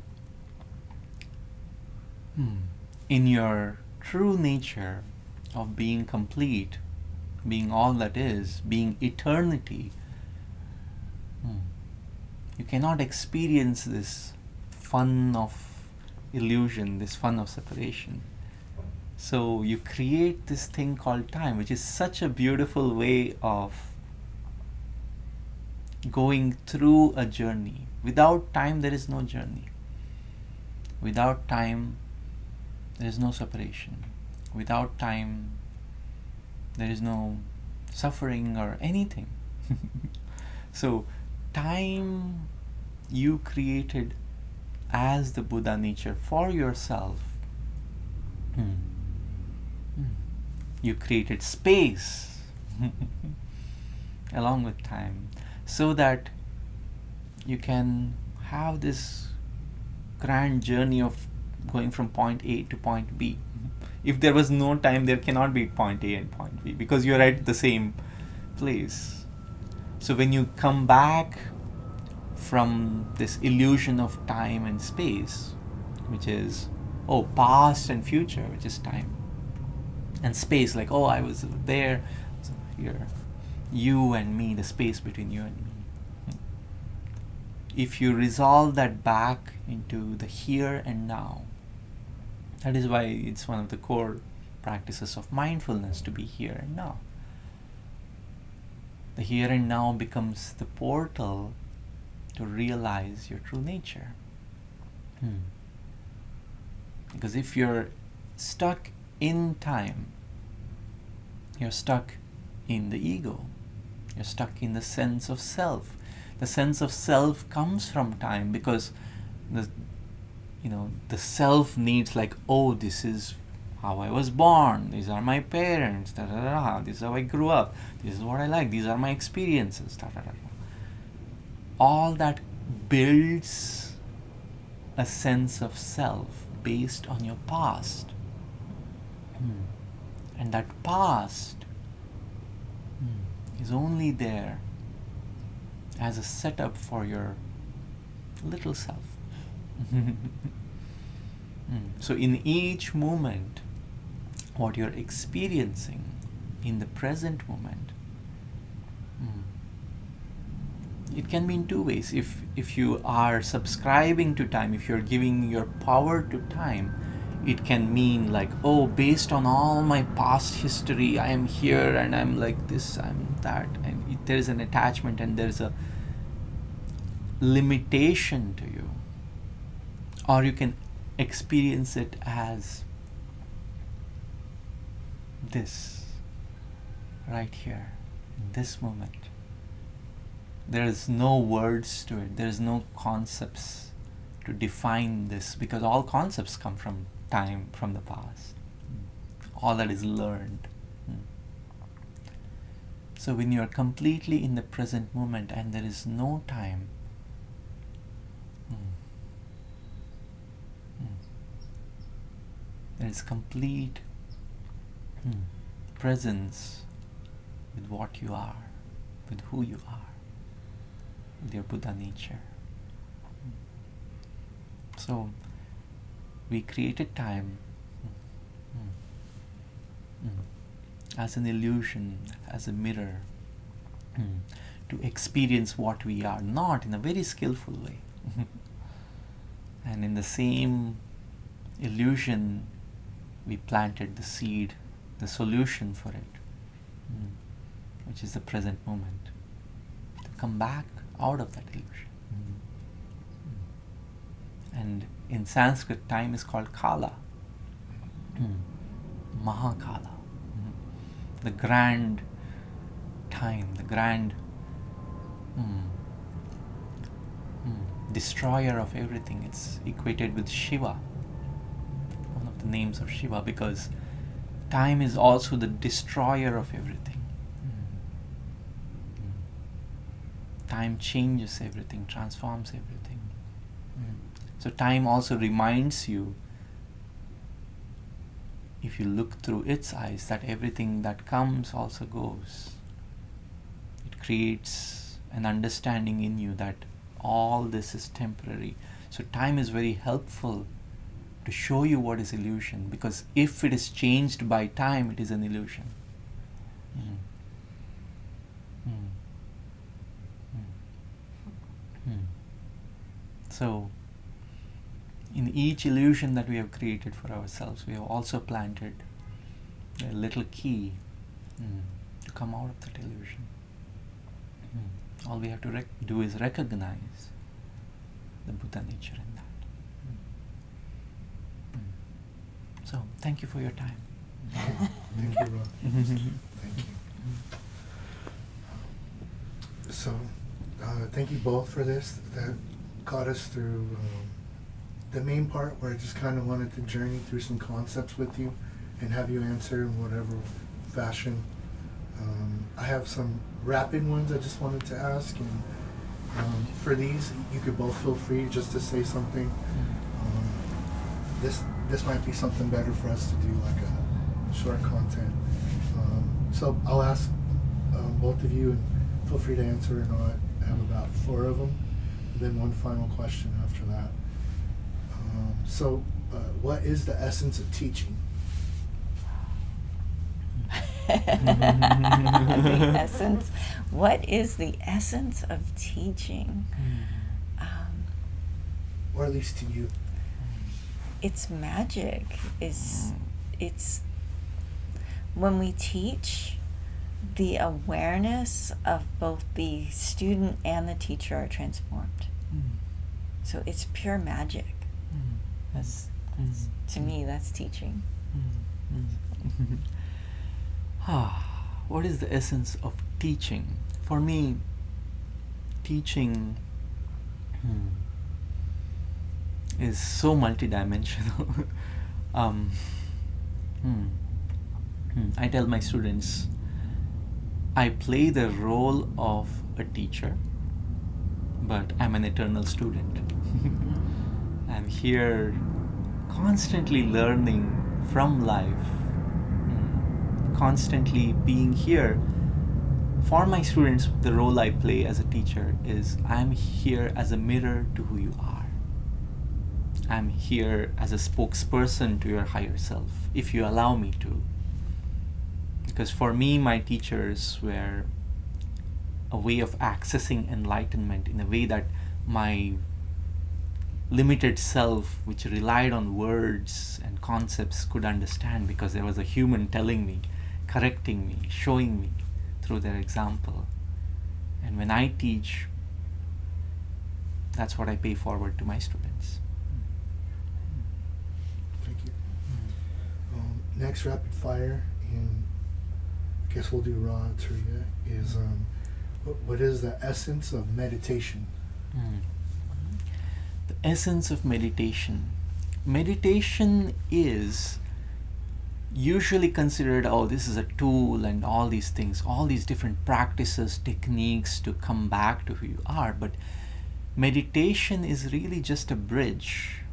in your true nature of being complete, being all that is, being eternity, you cannot experience this fun of illusion, this fun of separation. So you create this thing called time, which is such a beautiful way of going through a journey. Without time, there is no journey. Without time, there is no separation. Without time, there is no suffering or anything. So time you created as the Buddha nature for yourself. You created space along with time, so that you can have this grand journey of going from point A to point B. If there was no time, there cannot be point A and point B, because you're at the same place. So when you come back from this illusion of time and space, which is, oh, past and future, which is time, and space, like, oh, I was there, so here, you and me, the space between you and me. If you resolve that back into the here and now, that is why it's one of the core practices of mindfulness, to be here and now. The here and now becomes the portal to realize your true nature. Because if you're stuck in time, you're stuck in the ego, you're stuck in the sense of self. The sense of self comes from time, because the self needs, like, oh, this is how I was born, these are my parents, this is how I grew up, this is what I like, these are my experiences, All that builds a sense of self based on your past. And that past is only there as a setup for your little self. So in each moment, what you're experiencing in the present moment, it can be in two ways. If you are subscribing to time, if you're giving your power to time, it can mean like, oh, based on all my past history, I am here and I'm like this, I'm that, and there's an attachment and there's a limitation to you. Or you can experience it as this, right here, in this moment. There is no words to it, there is no concepts to define this, because all concepts come from time, from the past. All that is learned. So when you are completely in the present moment and there is no time, there is complete presence with what you are, with who you are, with your Buddha nature. So we created time as an illusion, as a mirror, to experience what we are, not in a very skillful way. And in the same illusion, we planted the seed, the solution for it, which is the present moment, to come back out of that illusion. And in Sanskrit, time is called Kala, Mahakala, the grand time, the grand destroyer of everything. It's equated with Shiva, one of the names of Shiva, because time is also the destroyer of everything. Time changes everything, transforms everything. So time also reminds you, if you look through its eyes, that everything that comes also goes. It creates an understanding in you that all this is temporary. So time is very helpful to show you what is illusion, because if it is changed by time, it is an illusion. So in each illusion that we have created for ourselves, we have also planted a little key to come out of that illusion. All we have to do is recognize the Buddha nature in that. So, thank you for your time. Thank you, Rob. Thank you. So, thank you both for this. That got us through the main part, where I just kind of wanted to journey through some concepts with you and have you answer in whatever fashion. I have some rapid ones I just wanted to ask, and for these, you could both feel free just to say something. This might be something better for us to do, like a short content. So I'll ask both of you, and feel free to answer or not. I have about 4 of them. then one final question after that. What is the essence of teaching? The essence. What is the essence of teaching? Or at least to you. It's magic. It's when we teach, the awareness of both the student and the teacher are transformed. So it's pure magic. To me, that's teaching. What is the essence of teaching? For me, teaching is so multidimensional. I tell my students, I play the role of a teacher, but I'm an eternal student. I'm here constantly learning from life, constantly being here. For my students, the role I play as a teacher is I'm here as a mirror to who you are. I'm here as a spokesperson to your higher self, if you allow me to. Because for me, my teachers were a way of accessing enlightenment in a way that my limited self, which relied on words and concepts, could understand, because there was a human telling me, correcting me, showing me through their example. And when I teach, that's what I pay forward to my students. Thank you. Next rapid fire, and I guess we'll do Ra, Turiya, is what is the essence of meditation? The essence of meditation. Meditation is usually considered, this is a tool and all these things, all these different practices, techniques to come back to who you are. But meditation is really just a bridge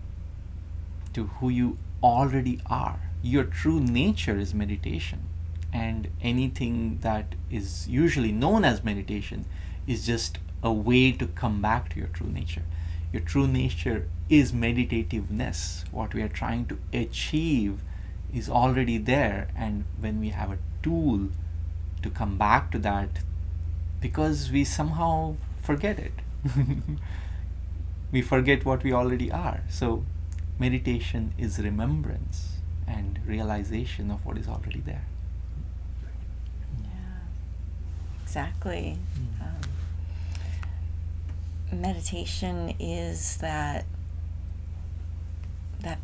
to who you already are. Your true nature is meditation. And anything that is usually known as meditation is just a way to come back to your true nature. Your true nature is meditativeness. What we are trying to achieve is already there, and when we have a tool to come back to that, because we somehow forget it. We forget what we already are. So meditation is remembrance and realization of what is already there. Exactly. Meditation is that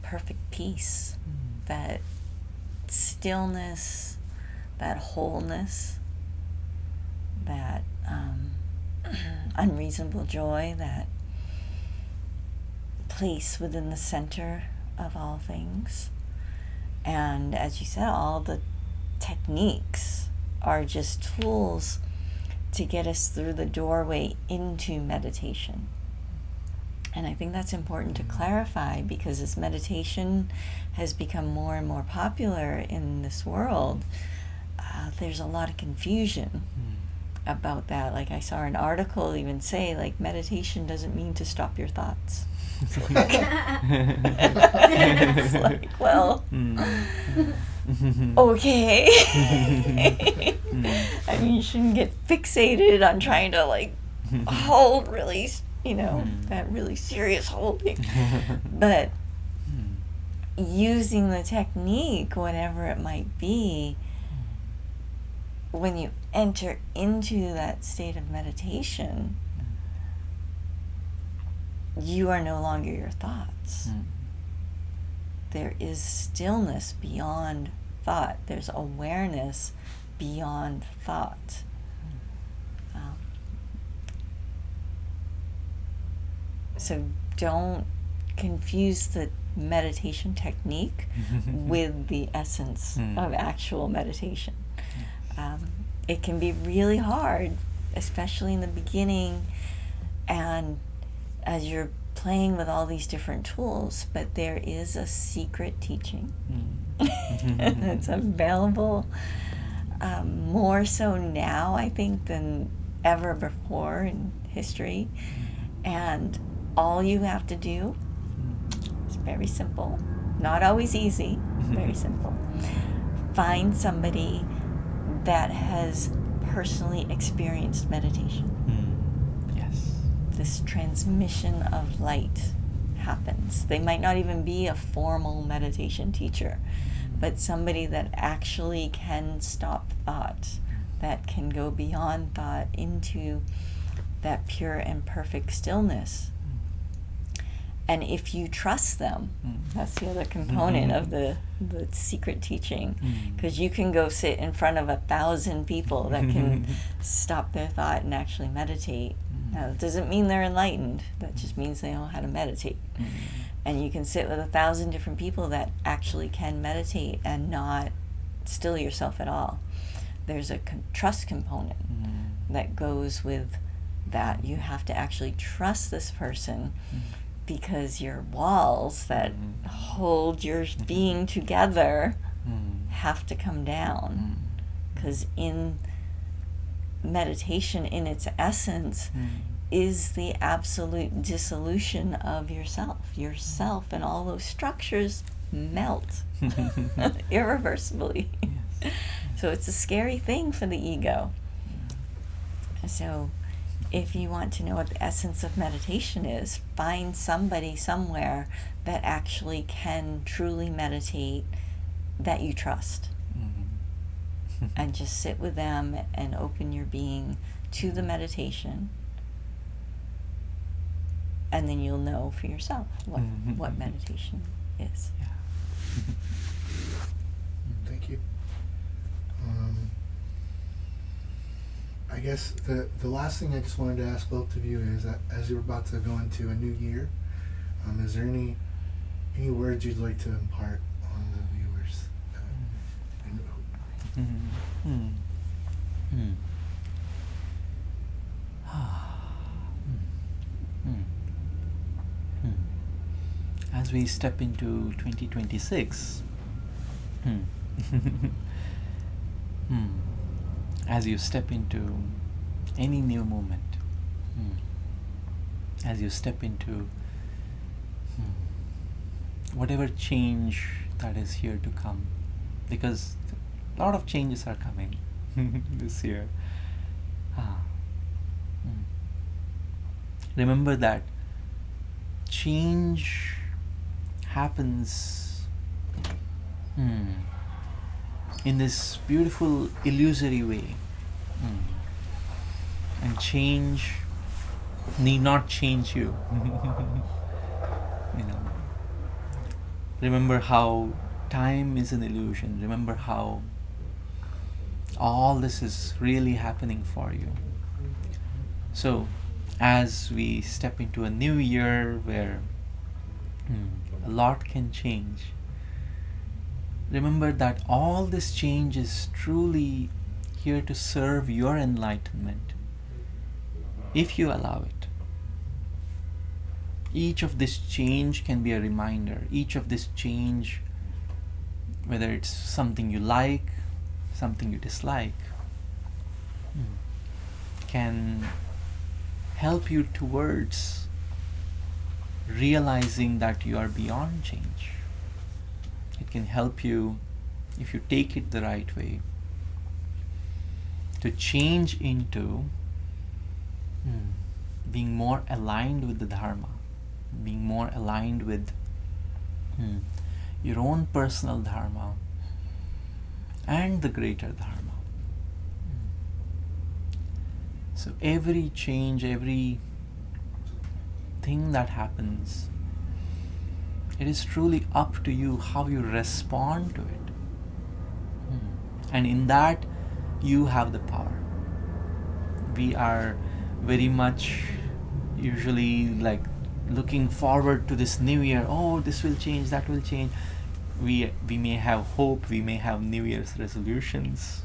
perfect peace, that stillness, that wholeness, that unreasonable joy, that place within the center of all things. And as you said, all the techniques are just tools to get us through the doorway into meditation. And I think that's important to clarify, because as meditation has become more and more popular in this world, there's a lot of confusion about that. Like, I saw an article even say, like, meditation doesn't mean to stop your thoughts. It's like, well, okay. I mean, you shouldn't get fixated on trying to, like, hold really, that really serious holding. But using the technique, whatever it might be, when you enter into that state of meditation, you are no longer your thoughts. There is stillness beyond thought. There's awareness beyond thought. So don't confuse the meditation technique with the essence of actual meditation. It can be really hard, especially in the beginning, and as you're playing with all these different tools, but there is a secret teaching that's available more so now, I think, than ever before in history. And all you have to do is very simple, not always easy, very simple. Find somebody that has personally experienced meditation. Yes. This transmission of light happens. They might not even be a formal meditation teacher, but somebody that actually can stop thought, that can go beyond thought into that pure and perfect stillness. And if you trust them, that's the other component of the secret teaching, because you can go sit in front of 1,000 people that can stop their thought and actually meditate. Now, it doesn't mean they're enlightened. That just means they know how to meditate. And you can sit with 1,000 different people that actually can meditate and not still yourself at all. There's a trust component that goes with that. You have to actually trust this person, because your walls that hold your being together have to come down. Because in meditation, in its essence, is the absolute dissolution of yourself. Yourself and all those structures melt irreversibly. Yes. So it's a scary thing for the ego. So if you want to know what the essence of meditation is, find somebody somewhere that actually can truly meditate, that you trust. And just sit with them and open your being to the meditation. And then you'll know for yourself what meditation is. Yeah. Thank you. I guess the last thing I just wanted to ask both of you is that as you're about to go into a new year, is there any words you'd like to impart on the viewers? As we step into 2026, as you step into any new moment, as you step into whatever change that is here to come, because a lot of changes are coming this year. Remember that change happens in this beautiful illusory way, and change need not change you. Remember how time is an illusion. Remember how all this is really happening for you. So as we step into a new year where a lot can change, remember that all this change is truly here to serve your enlightenment, if you allow it. Each of this change can be a reminder. Each of this change, whether it's something you like, something you dislike, can help you towards realizing that you are beyond change. It can help you, if you take it the right way, to change into being more aligned with the Dharma, being more aligned with your own personal Dharma and the greater Dharma. So every change, every thing that happens, it is truly up to you how you respond to it. And in that, you have the power. We are very much usually like looking forward to this new year. Oh, this will change, that will change. We may have hope, we may have New Year's resolutions.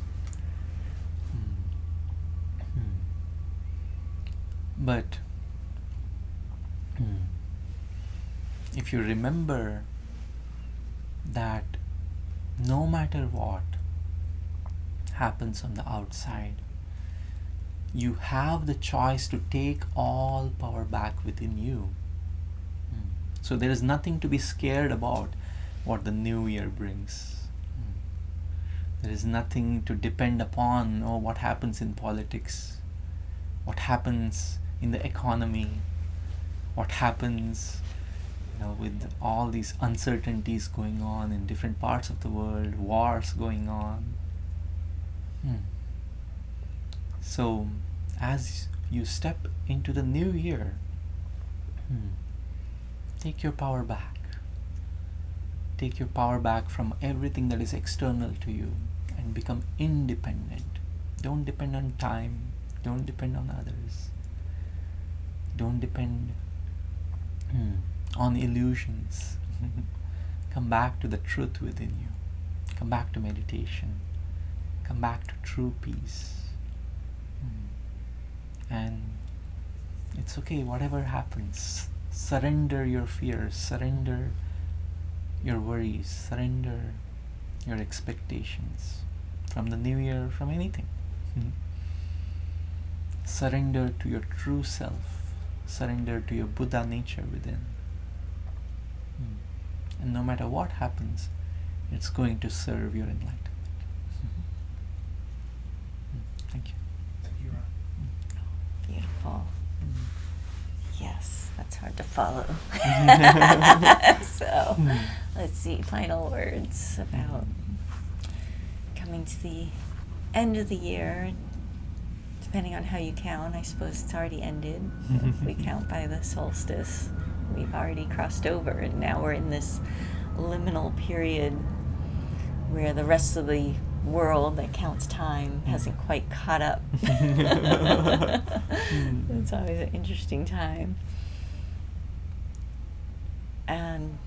But if you remember that no matter what happens on the outside, you have the choice to take all power back within you. So there is nothing to be scared about what the new year brings. There is nothing to depend upon, what happens in politics, what happens in the economy, what happens with all these uncertainties going on in different parts of the world, wars going on. So as you step into the new year, take your power back. Take your power back from everything that is external to you and become independent. Don't depend on time. Don't depend on others. Don't depend on illusions. Come back to the truth within you. Come back to meditation. Come back to true peace. And it's okay, whatever happens. Surrender your fears. Surrender your worries. Surrender your expectations from the new year, from anything. Surrender to your true self. Surrender to your Buddha nature within. And no matter what happens, it's going to serve your enlightenment. Thank you. Thank you, Ra. Beautiful. Yes, that's hard to follow. So, let's see, final words about coming to the end of the year. Depending on how you count, I suppose it's already ended. If we count by the solstice, we've already crossed over, and now we're in this liminal period where the rest of the world that counts time hasn't quite caught up. It's always an interesting time. And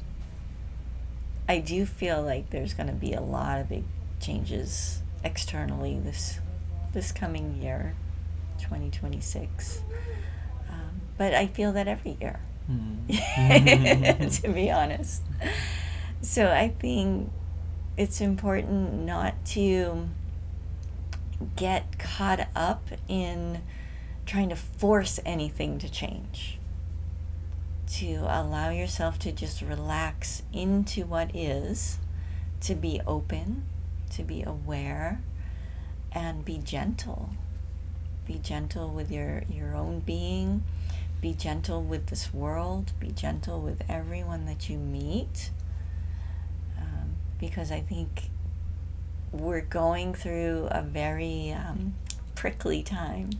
I do feel like there's going to be a lot of big changes externally this coming year, 2026. But I feel that every year, to be honest. So I think it's important not to get caught up in trying to force anything to change. To allow yourself to just relax into what is, to be open, to be aware, and be gentle. Be gentle with your own being. Be gentle with this world. Be gentle with everyone that you meet. Because I think we're going through a very prickly time.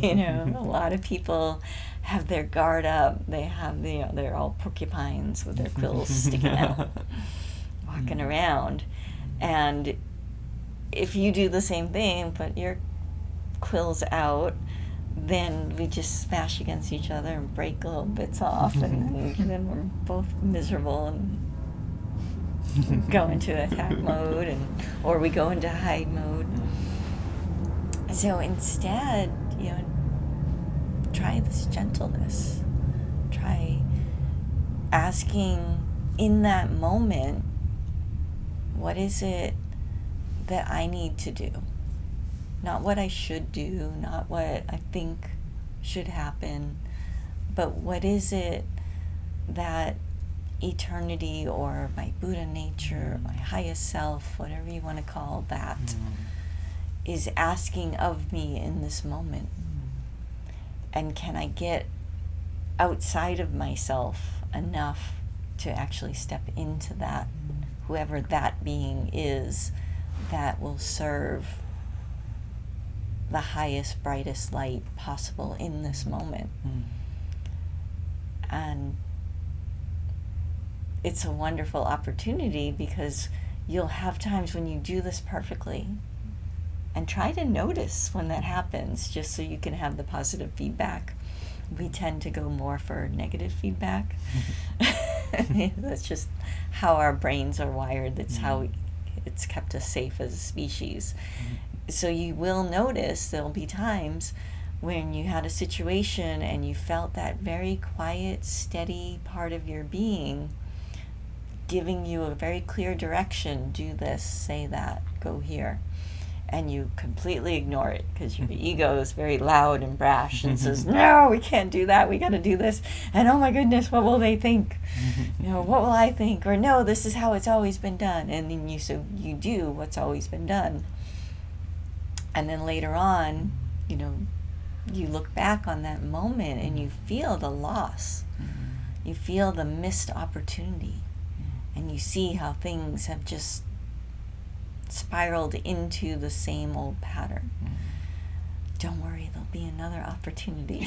A lot of people have their guard up. They have, they're all porcupines with their quills sticking out, walking around. And if you do the same thing, put your quills out, then we just smash against each other and break little bits off, and then we're both miserable and go into attack mode, or we go into hide mode. So instead, try this gentleness. Try asking in that moment, what is it that I need to do? Not what I should do, not what I think should happen, but what is it that eternity or my Buddha nature, my highest self, whatever you want to call that, is asking of me in this moment? And can I get outside of myself enough to actually step into that, whoever that being is, that will serve the highest, brightest light possible in this moment? And it's a wonderful opportunity, because you'll have times when you do this perfectly, and try to notice when that happens, just so you can have the positive feedback. We tend to go more for negative feedback. That's just how our brains are wired. That's how it's kept us safe as a species. So you will notice there'll be times when you had a situation and you felt that very quiet, steady part of your being giving you a very clear direction: do this, say that, go here. and you completely ignore it because your ego is very loud and brash and says, no, we can't do that, we got to do this, and oh my goodness, what will they think? What will I think? Or no, this is how it's always been done. And then you do what's always been done. And then later on, you look back on that moment and you feel the loss. You feel the missed opportunity. And you see how things have just spiraled into the same old pattern. Don't worry, there'll be another opportunity.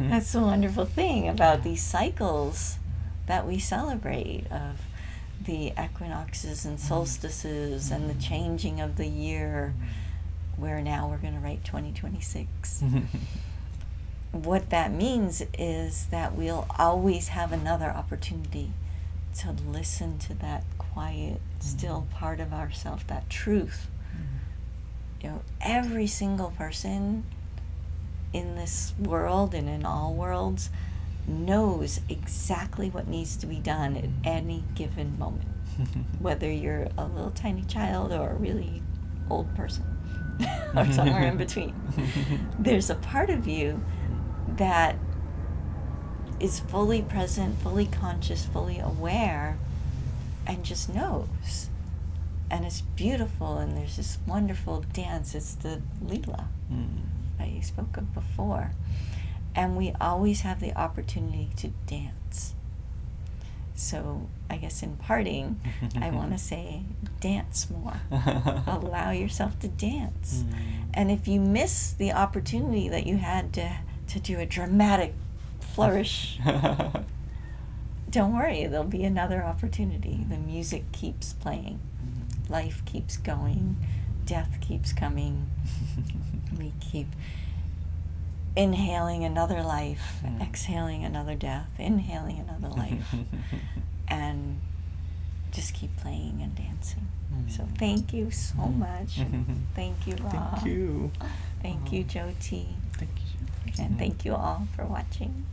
That's the wonderful thing about these cycles that we celebrate, of the equinoxes and solstices and the changing of the year, where now we're going to write 2026. What that means is that we'll always have another opportunity to listen to that quiet, still part of ourself, that truth. Every single person in this world and in all worlds knows exactly what needs to be done at any given moment, whether you're a little tiny child or a really old person or somewhere in between. There's a part of you that is fully present, fully conscious, fully aware, and just knows. And it's beautiful, and there's this wonderful dance. It's the Leela that you spoke of before. And we always have the opportunity to dance. So I guess in parting, I want to say, dance more. Allow yourself to dance. And if you miss the opportunity that you had to do a dramatic flourish, don't worry, there'll be another opportunity. The music keeps playing. Life keeps going. Death keeps coming. We keep inhaling another life, exhaling another death, inhaling another life, and just keep playing and dancing. So thank you so much. Thank you, Ra. Thank you. Thank you, Jyoti. Thank you. And thank you all for watching.